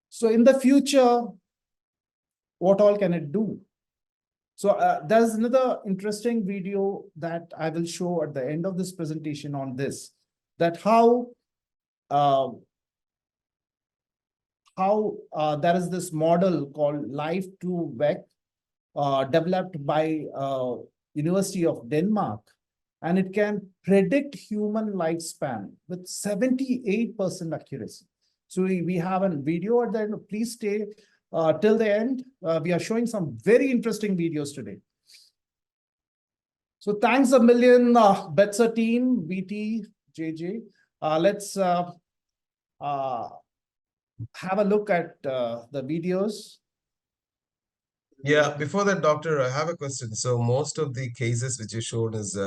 So in the future, what all can it do? So there's another interesting video that I will show at the end of this presentation on this, that how there is this model called Life to Vec, developed by University of Denmark, and it can predict human lifespan with 78% accuracy. So we have a video at the end. Please stay till the end. We are showing some very interesting videos today. So thanks a million, Betsa team, BT, JJ. Let's have a look at the videos. Yeah, before that, doctor, I have a question. So most of the cases which you showed is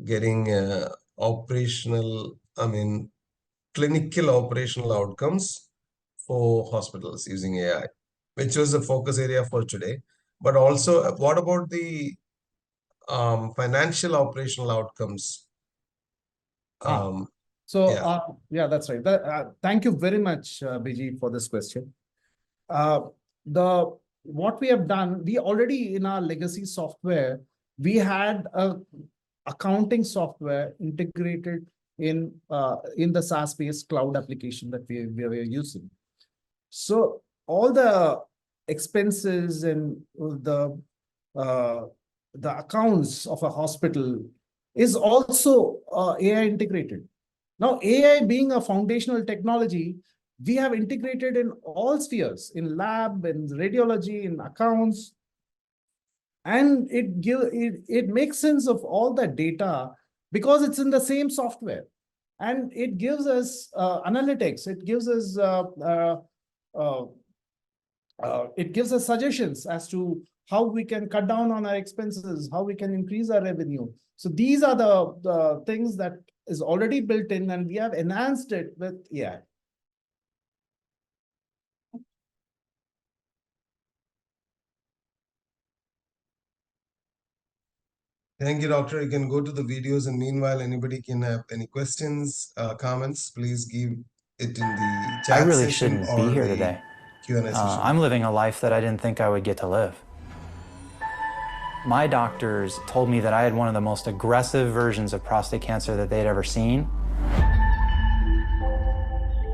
getting clinical operational outcomes for hospitals using AI, which was the focus area for today. But also, what about the financial operational outcomes? Yeah, that's right. Thank you very much, Biji, for this question. What we have done, we already in our legacy software, we had a accounting software integrated in the SaaS-based cloud application that we were using. So all the expenses and the accounts of a hospital is also AI integrated. Now, AI being a foundational technology, we have integrated in all spheres, in lab, in radiology, in accounts, and it makes sense of all the data because it's in the same software, and it gives us analytics. It gives us suggestions as to how we can cut down on our expenses, how we can increase our revenue. So these are the things that is already built in, and we have enhanced it with AI. Thank you, doctor. You can go to the videos, and meanwhile, anybody can have any questions, comments, please give it in the chat I really session shouldn't or be here the today. Q&A session. I'm living a life that I didn't think I would get to live. My doctors told me that I had one of the most aggressive versions of prostate cancer that they'd ever seen.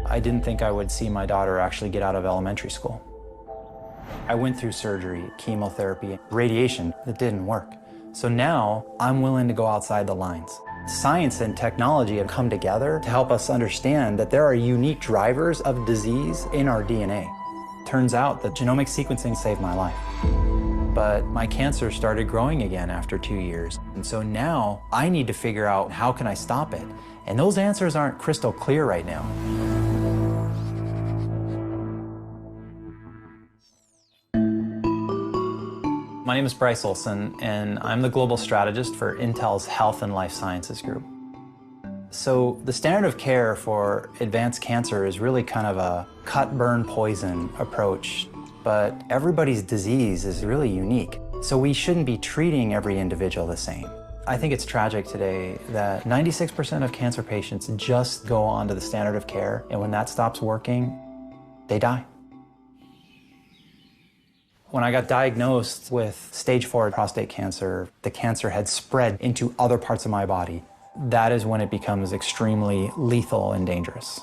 I didn't think I would see my daughter actually get out of elementary school. I went through surgery, chemotherapy, radiation. It didn't work. So now I'm willing to go outside the lines. Science and technology have come together to help us understand that there are unique drivers of disease in our DNA. Turns out that genomic sequencing saved my life. But my cancer started growing again after 2 years. And so now I need to figure out how can I stop it? And those answers aren't crystal clear right now. My name is Bryce Olson, and I'm the global strategist for Intel's Health and Life Sciences Group. So the standard of care for advanced cancer is really kind of a cut, burn, poison approach, but everybody's disease is really unique. So we shouldn't be treating every individual the same. I think it's tragic today that 96% of cancer patients just go on to the standard of care, and when that stops working, they die. When I got diagnosed with stage 4 prostate cancer, the cancer had spread into other parts of my body. That is when it becomes extremely lethal and dangerous.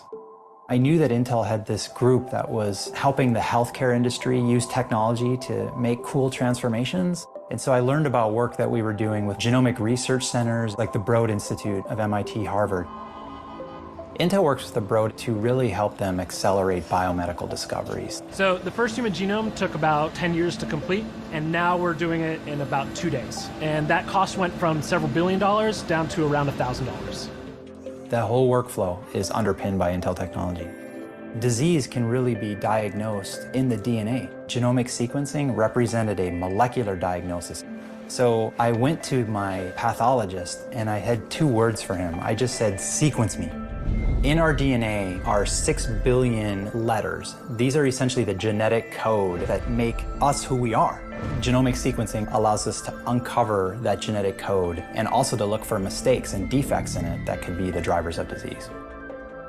I knew that Intel had this group that was helping the healthcare industry use technology to make cool transformations. And so I learned about work that we were doing with genomic research centers like the Broad Institute of MIT, Harvard. Intel works with the Broad to really help them accelerate biomedical discoveries. So the first human genome took about 10 years to complete, and now we're doing it in about 2 days. And that cost went from several $1 billion down to around $1,000. The whole workflow is underpinned by Intel technology. Disease can really be diagnosed in the DNA. Genomic sequencing represented a molecular diagnosis. So I went to my pathologist and I had 2 words for him. I just said, sequence me. In our DNA are 6 billion letters. These are essentially the genetic code that make us who we are. Genomic sequencing allows us to uncover that genetic code and also to look for mistakes and defects in it that could be the drivers of disease.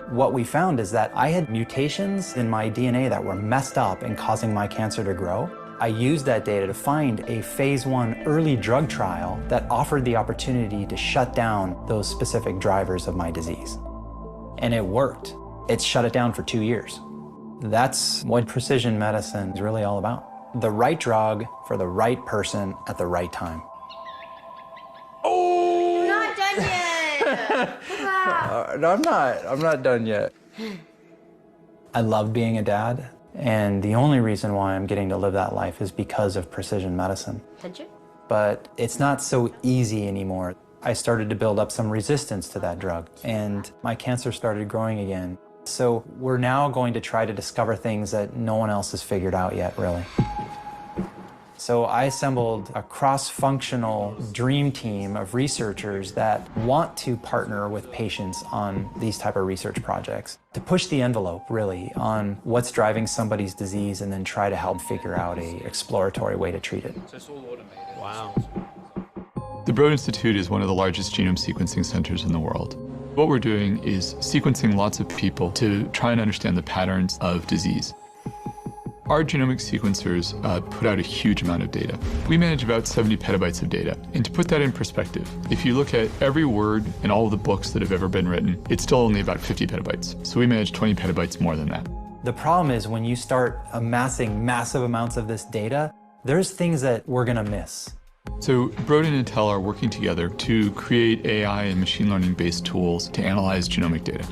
What we found is that I had mutations in my DNA that were messed up and causing my cancer to grow. I used that data to find a phase 1 early drug trial that offered the opportunity to shut down those specific drivers of my disease. And it worked. It shut it down for 2 years. That's what precision medicine is really all about. The right drug for the right person at the right time. Oh! Not done yet! No, I'm not done yet. I love being a dad, and the only reason why I'm getting to live that life is because of precision medicine. Penchant? But it's not so easy anymore. I started to build up some resistance to that drug, and my cancer started growing again. So we're now going to try to discover things that no one else has figured out yet, really. So I assembled a cross-functional dream team of researchers that want to partner with patients on these type of research projects to push the envelope, really, on what's driving somebody's disease and then try to help figure out an exploratory way to treat it. Wow. The Broad Institute is one of the largest genome sequencing centers in the world. What we're doing is sequencing lots of people to try and understand the patterns of disease. Our genomic sequencers put out a huge amount of data. We manage about 70 petabytes of data. And to put that in perspective, if you look at every word in all of the books that have ever been written, it's still only about 50 petabytes. So we manage 20 petabytes more than that. The problem is when you start amassing massive amounts of this data, there's things that we're gonna miss. So Broad and Intel are working together to create AI and machine learning-based tools to analyze genomic data.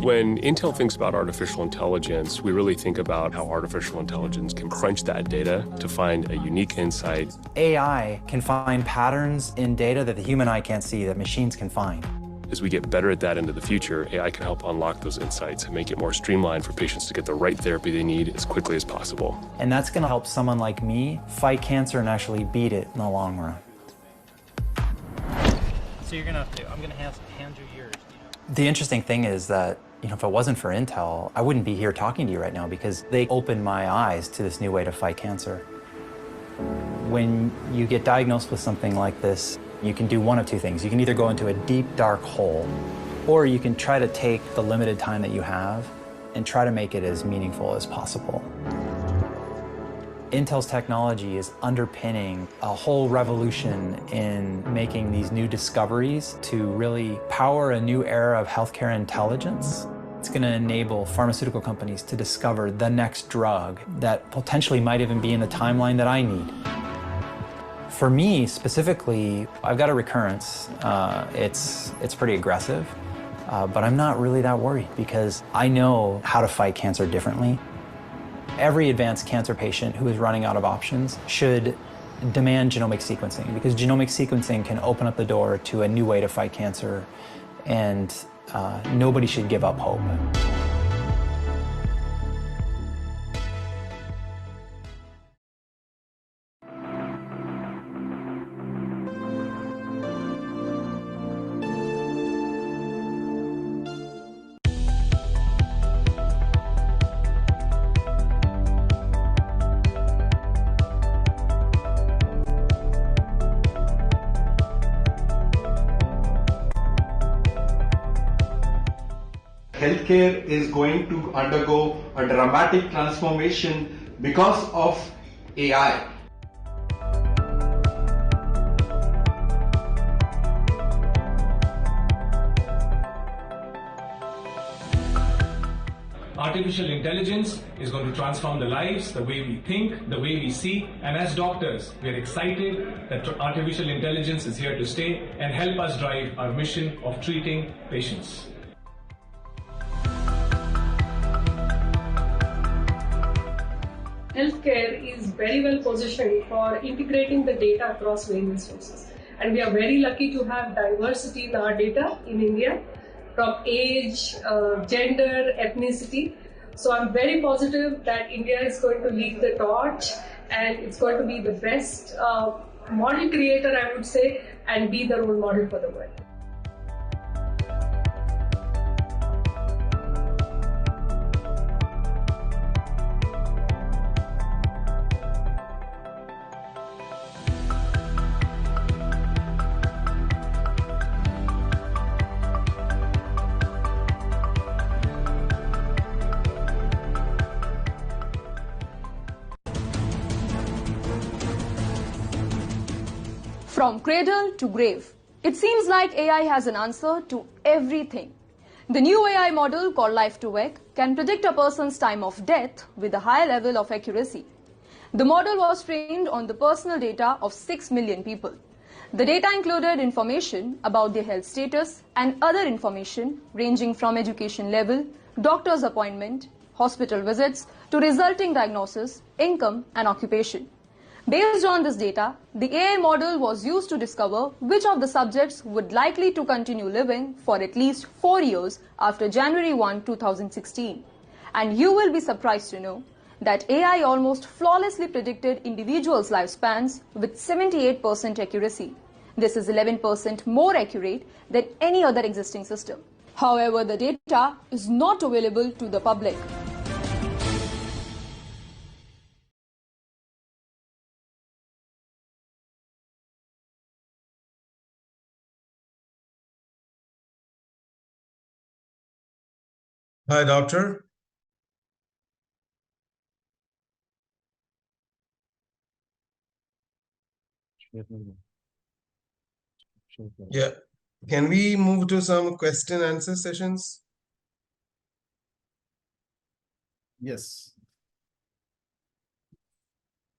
When Intel thinks about artificial intelligence, we really think about how artificial intelligence can crunch that data to find a unique insight. AI can find patterns in data that the human eye can't see, that machines can find. As we get better at that into the future, AI can help unlock those insights and make it more streamlined for patients to get the right therapy they need as quickly as possible. And that's gonna help someone like me fight cancer and actually beat it in the long run. So you're gonna have to, I'm gonna hand you yours. The interesting thing is that, if it wasn't for Intel, I wouldn't be here talking to you right now because they opened my eyes to this new way to fight cancer. When you get diagnosed with something like this, you can do one of 2 things. You can either go into a deep, dark hole, or you can try to take the limited time that you have and try to make it as meaningful as possible. Intel's technology is underpinning a whole revolution in making these new discoveries to really power a new era of healthcare intelligence. It's going to enable pharmaceutical companies to discover the next drug that potentially might even be in the timeline that I need. For me, specifically, I've got a recurrence. It's pretty aggressive, but I'm not really that worried because I know how to fight cancer differently. Every advanced cancer patient who is running out of options should demand genomic sequencing because genomic sequencing can open up the door to a new way to fight cancer, and nobody should give up hope. Healthcare is going to undergo a dramatic transformation because of AI. Artificial intelligence is going to transform the lives, the way we think, the way we see, and as doctors, we are excited that artificial intelligence is here to stay and help us drive our mission of treating patients. healthcare is very well positioned for integrating the data across various sources. And we are very lucky to have diversity in our data in India, from age, gender, ethnicity. So I'm very positive that India is going to lead the torch, and it's going to be the best model creator, I would say, and be the role model for the world. From cradle to grave, it seems like AI has an answer to everything. The new AI model called Life to Wake can predict a person's time of death with a high level of accuracy. The model was trained on the personal data of 6 million people. The data included information about their health status and other information ranging from education level, doctor's appointment, hospital visits, to resulting diagnosis, income and occupation. Based on this data, the AI model was used to discover which of the subjects would likely to continue living for at least 4 years after January 1, 2016. And you will be surprised to know that AI almost flawlessly predicted individuals' lifespans with 78% accuracy. This is 11% more accurate than any other existing system. However, the data is not available to the public. Hi, doctor. Yeah. Can we move to some question answer sessions? Yes.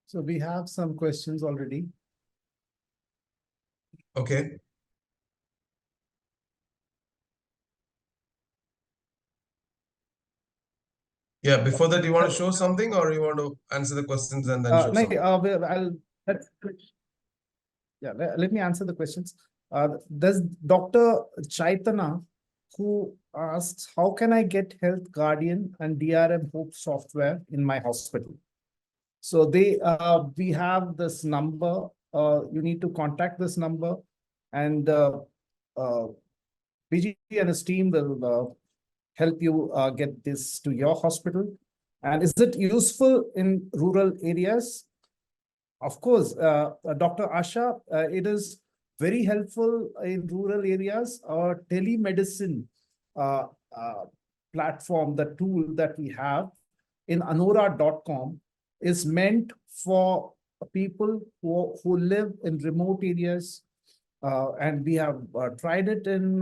So we have some questions already. Okay. Yeah, before that, you want to show something or you want to answer the questions and then show something? Let me answer the questions. There's Dr. Chaitana, who asks, how can I get Health Guardian and DRM Hope software in my hospital? So we have this number. You need to contact this number, and BG and his team will help you get this to your hospital. And is it useful in rural areas? Of course, Dr. Asha, it is very helpful in rural areas. Our telemedicine platform, the tool that we have in anora.com is meant for people who live in remote areas. And we have tried it in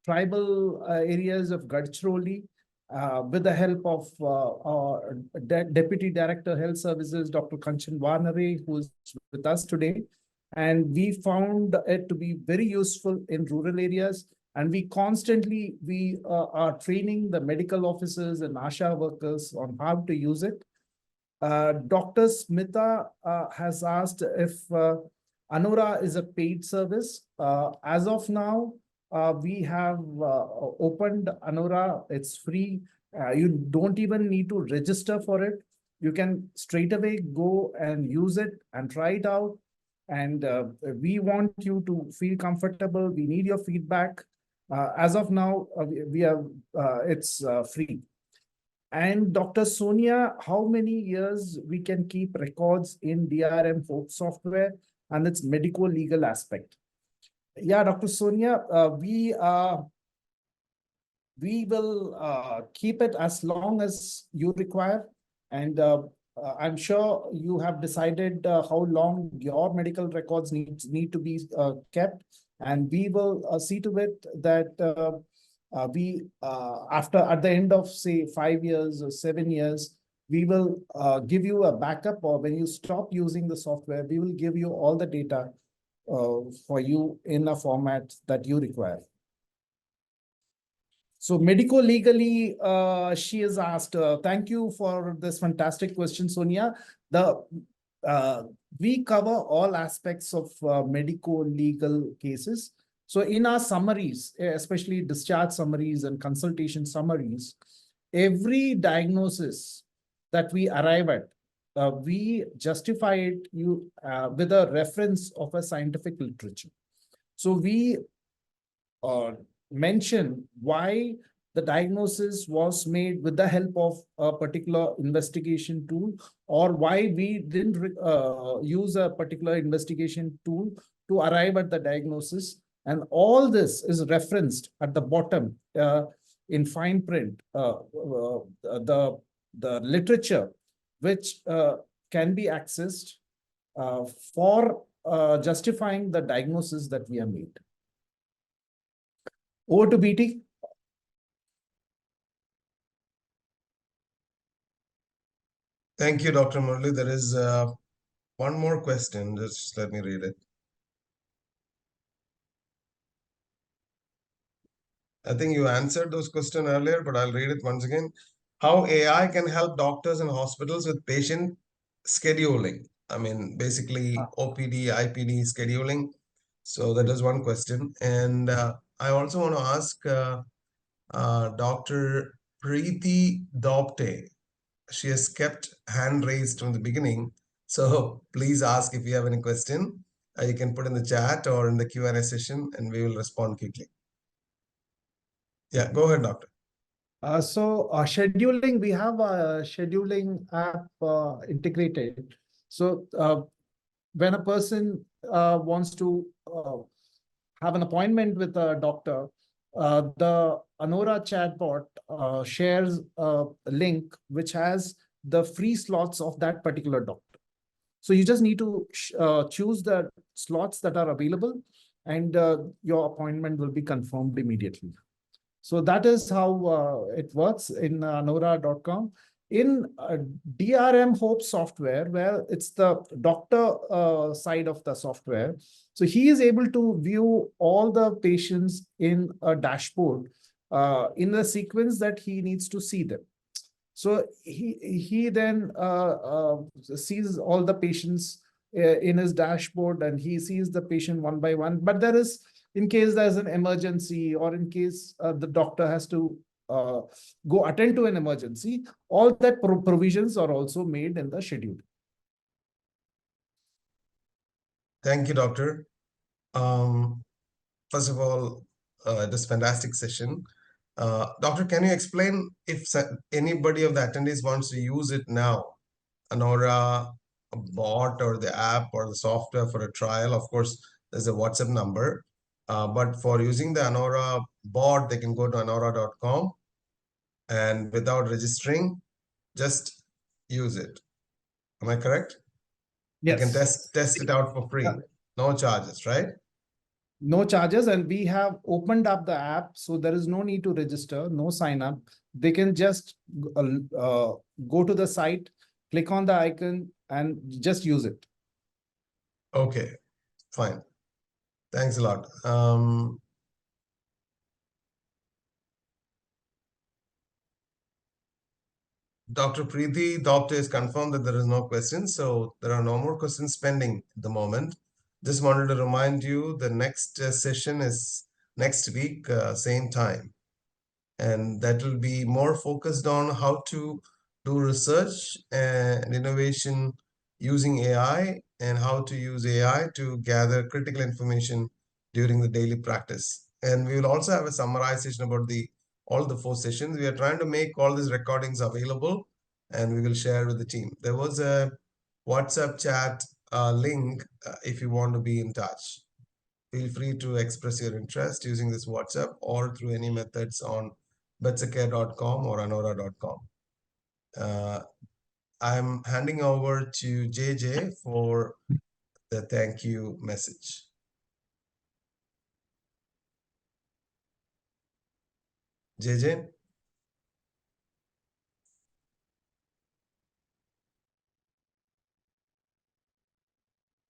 tribal areas of Gadchiroli with the help of our Deputy Director Health Services, Dr. Kanchan Vanare, who is with us today. And we found it to be very useful in rural areas. And we constantly are training the medical officers and ASHA workers on how to use it. Dr. Smita has asked if Anora is a paid service. As of now, we have opened Anora. It's free. You don't even need to register for it. You can straight away go and use it and try it out. And we want you to feel comfortable. We need your feedback. As of now, it's free. And Dr. Sonia, how many years we can keep records in DRM Hope software and its medico-legal aspect? Yeah, Dr. Sonia, we will keep it as long as you require. And I'm sure you have decided how long your medical records need to be kept. And we will see to it that at the end of, say, 5 years or 7 years, we will give you a backup, or when you stop using the software, we will give you all the data for you in a format that you require. So medico-legally, she is asked, thank you for this fantastic question, Sonia. We cover all aspects of medico-legal cases. So in our summaries, especially discharge summaries and consultation summaries, every diagnosis that we arrive at, we justify it with a reference of a scientific literature. So we mention why the diagnosis was made with the help of a particular investigation tool, or why we didn't use a particular investigation tool to arrive at the diagnosis. And all this is referenced at the bottom in fine print, the literature which can be accessed for justifying the diagnosis that we have made. Over to BT. Thank you, Dr. Murali. There is one more question. Just let me read it. I think you answered those questions earlier, but I'll read it once again. How AI can help doctors and hospitals with patient scheduling? I mean, basically OPD, IPD scheduling. So that is one question. And I also want to ask Dr. Preeti Dopte. She has kept hand raised from the beginning. So please ask if you have any question. You can put in the chat or in the Q&A session and we will respond quickly. Yeah, go ahead, doctor. Scheduling, we have a scheduling app integrated. So when a person wants to have an appointment with a doctor, the Anora chatbot shares a link which has the free slots of that particular doctor. So you just need to choose the slots that are available, and your appointment will be confirmed immediately. So that is how it works in Anora.com. In DRM Hope software, where it's the doctor side of the software, so he is able to view all the patients in a dashboard in the sequence that he needs to see them. So he then sees all the patients in his dashboard, and he sees the patient one by one. But there is, in case there's an emergency, or in case the doctor has to go attend to an emergency, all that provisions are also made in the schedule. Thank you, doctor. First of all, this fantastic session. Doctor, can you explain if anybody of the attendees wants to use it now, Anora, a bot or the app or the software for a trial? Of course, there's a WhatsApp number. But for using the Anora bot, they can go to anora.com and without registering, just use it. Am I correct? Yes. You can test it out for free. Yeah. No charges, right? No charges, and we have opened up the app, so there is no need to register, no sign up. They can just go to the site, click on the icon, and just use it. Okay, fine. Thanks a lot. Dr. Preeti Dopte has confirmed that there is no questions, so there are no more questions pending at the moment. Just wanted to remind you the next session is next week, same time. And that will be more focused on how to do research and innovation using AI, and how to use AI to gather critical information during the daily practice. And we will also have a summarization about all the 4 sessions. We are trying to make all these recordings available, and we will share with the team. There was a WhatsApp chat link if you want to be in touch. Feel free to express your interest using this WhatsApp or through any methods on betsacare.com or anora.com. I'm handing over to JJ for the thank you message. JJ?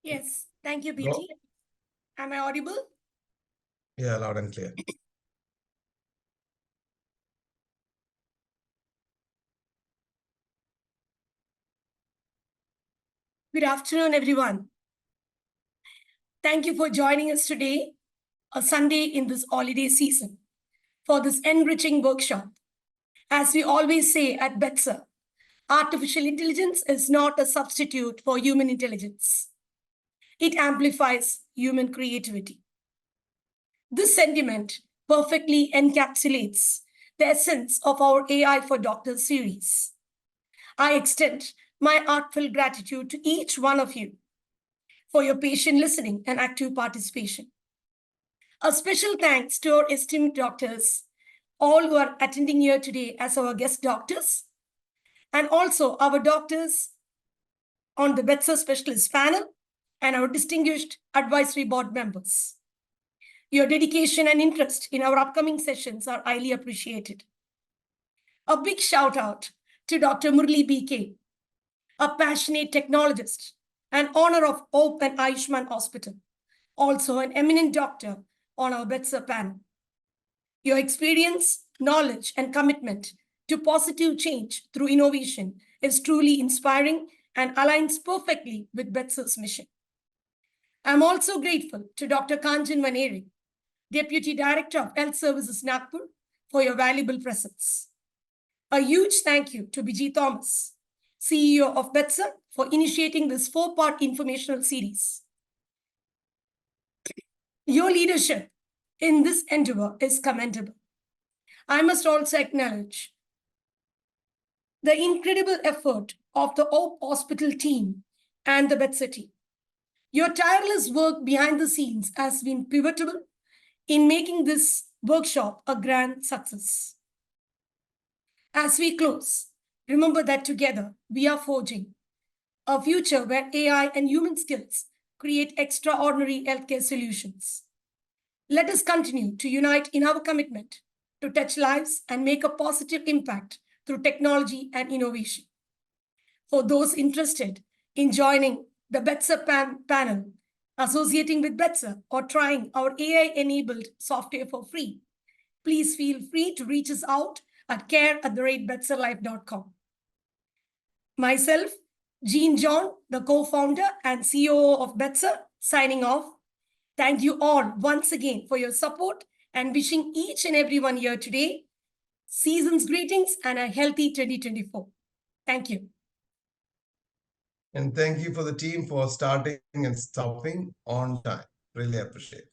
Yes, thank you, BT. Am I audible? Yeah, loud and clear. Good afternoon, everyone. Thank you for joining us today, a Sunday in this holiday season, for this enriching workshop. As we always say at Betsa, artificial intelligence is not a substitute for human intelligence. It amplifies human creativity. This sentiment perfectly encapsulates the essence of our AI for Doctors series. I extend my heartfelt gratitude to each one of you for your patient listening and active participation. A special thanks to our esteemed doctors, all who are attending here today as our guest doctors, and also our doctors on the Betsa Specialist panel and our distinguished advisory board members. Your dedication and interest in our upcoming sessions are highly appreciated. A big shout out to Dr. Murali B, a passionate technologist and owner of Hope and Ayushman Hospital, also an eminent doctor on our Betsa panel. Your experience, knowledge, and commitment to positive change through innovation is truly inspiring and aligns perfectly with Betsa's mission. I'm also grateful to Dr. Kanjan Maneri, Deputy Director of Health Services Nagpur, for your valuable presence. A huge thank you to Bijay Thomas, CEO of Betsa, for initiating this 4-part informational series. Your leadership in this endeavor is commendable. I must also acknowledge the incredible effort of the Hope Hospital team and the Betsa team. Your tireless work behind the scenes has been pivotal in making this workshop a grand success. As we close, remember that together we are forging a future where AI and human skills create extraordinary healthcare solutions. Let us continue to unite in our commitment to touch lives and make a positive impact through technology and innovation. For those interested in joining the Betsa panel, associating with Betsa, or trying our AI-enabled software for free, please feel free to reach us out at care@betsalife.com. Myself, Jean John, the co-founder and COO of Betsa, signing off. Thank you all once again for your support and wishing each and everyone here today season's greetings and a healthy 2024. Thank you. And thank you for the team for starting and stopping on time. Really appreciate it.